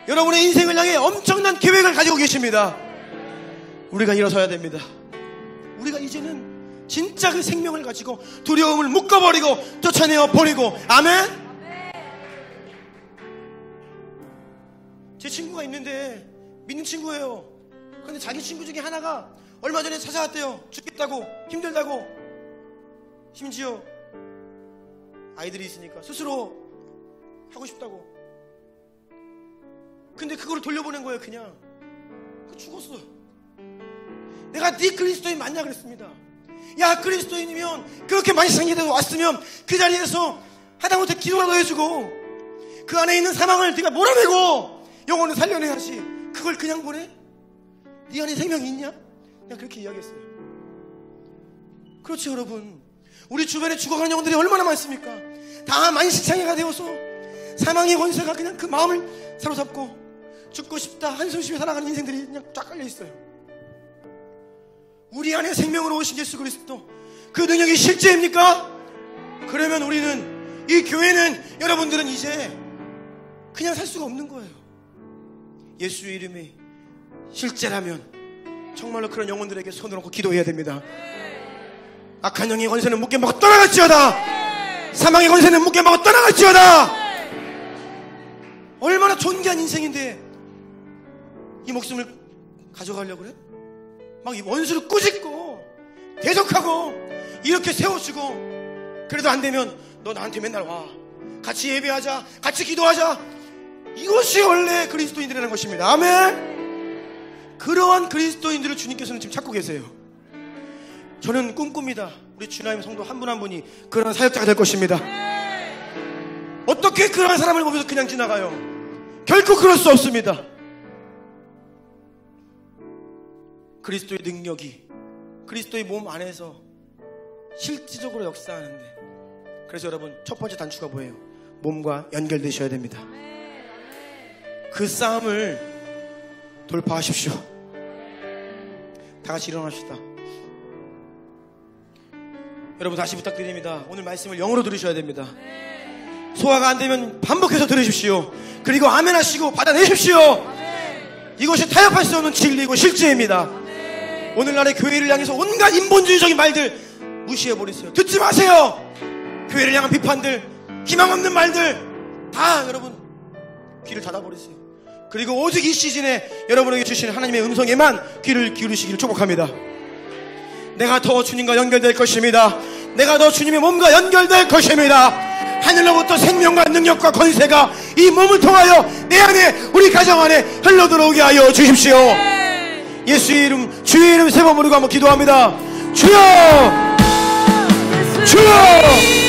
여러분의 인생을 향해 엄청난 계획을 가지고 계십니다. 우리가 일어서야 됩니다. 우리가 이제는 진짜 그 생명을 가지고 두려움을 묶어버리고 쫓아내어 버리고. 아멘. 제 친구가 있는데 믿는 친구예요. 근데 자기 친구 중에 하나가 얼마 전에 찾아왔대요. 죽겠다고, 힘들다고. 심지어 아이들이 있으니까 스스로 하고 싶다고. 근데 그거를 돌려보낸 거예요. 그냥 죽었어. 내가 네 그리스도인 맞냐 그랬습니다. 야, 그리스도인이면 그렇게 많이 생기다 왔으면 그 자리에서 하다못해 기도라도 해주고 그 안에 있는 사망을 네가 몰아내고 영혼을 살려내야지. 그걸 그냥 보내? 네 안에 생명이 있냐? 그냥 그렇게 이야기했어요. 그렇죠, 여러분. 우리 주변에 죽어가는 영혼들이 얼마나 많습니까? 다 만신창이가 되어서 사망의 권세가 그냥 그 마음을 사로잡고 죽고 싶다 한숨쉬며 살아가는 인생들이 그냥 쫙 깔려있어요. 우리 안에 생명으로 오신 예수 그리스도, 그 능력이 실제입니까? 그러면 우리는, 이 교회는, 여러분들은 이제 그냥 살 수가 없는 거예요. 예수의 이름이 실제라면 정말로 그런 영혼들에게 손을 얹고 기도해야 됩니다. 악한 영의 권세는 묶여먹어 떠나갈지어다. 사망의 권세는 묶여먹어 떠나갈지어다. 얼마나 존귀한 인생인데 이 목숨을 가져가려고 그래? 막 이 원수를 꾸짖고 대적하고 이렇게 세워주고, 그래도 안 되면 너 나한테 맨날 와, 같이 예배하자, 같이 기도하자. 이것이 원래 그리스도인들이라는 것입니다. 아멘. 그러한 그리스도인들을 주님께서는 지금 찾고 계세요. 저는 꿈꿉니다. 우리 주님 성도 한 분 한 분이 그러한 사역자가 될 것입니다. 어떻게 그러한 사람을 보면서 그냥 지나가요? 결코 그럴 수 없습니다. 그리스도의 능력이 그리스도의 몸 안에서 실질적으로 역사하는데, 그래서 여러분 첫 번째 단추가 뭐예요? 몸과 연결되셔야 됩니다. 그 싸움을 돌파하십시오. 다 같이 일어납시다. 여러분 다시 부탁드립니다. 오늘 말씀을 영어로 들으셔야 됩니다. 소화가 안 되면 반복해서 들으십시오. 그리고 아멘 하시고 받아내십시오. 이것이 타협할 수 없는 진리고 실제입니다. 오늘날의 교회를 향해서 온갖 인본주의적인 말들 무시해버리세요. 듣지 마세요. 교회를 향한 비판들, 희망 없는 말들 다 여러분 귀를 닫아버리세요. 그리고 오직 이 시즌에 여러분에게 주시는 하나님의 음성에만 귀를 기울이시기를 축복합니다. 내가 더 주님과 연결될 것입니다. 내가 더 주님의 몸과 연결될 것입니다. 하늘로부터 생명과 능력과 권세가 이 몸을 통하여 내 안에, 우리 가정 안에 흘러들어오게 하여 주십시오. 예수의 이름, 주의 이름 세 번 부르고 한번 기도합니다. 주여! 주여!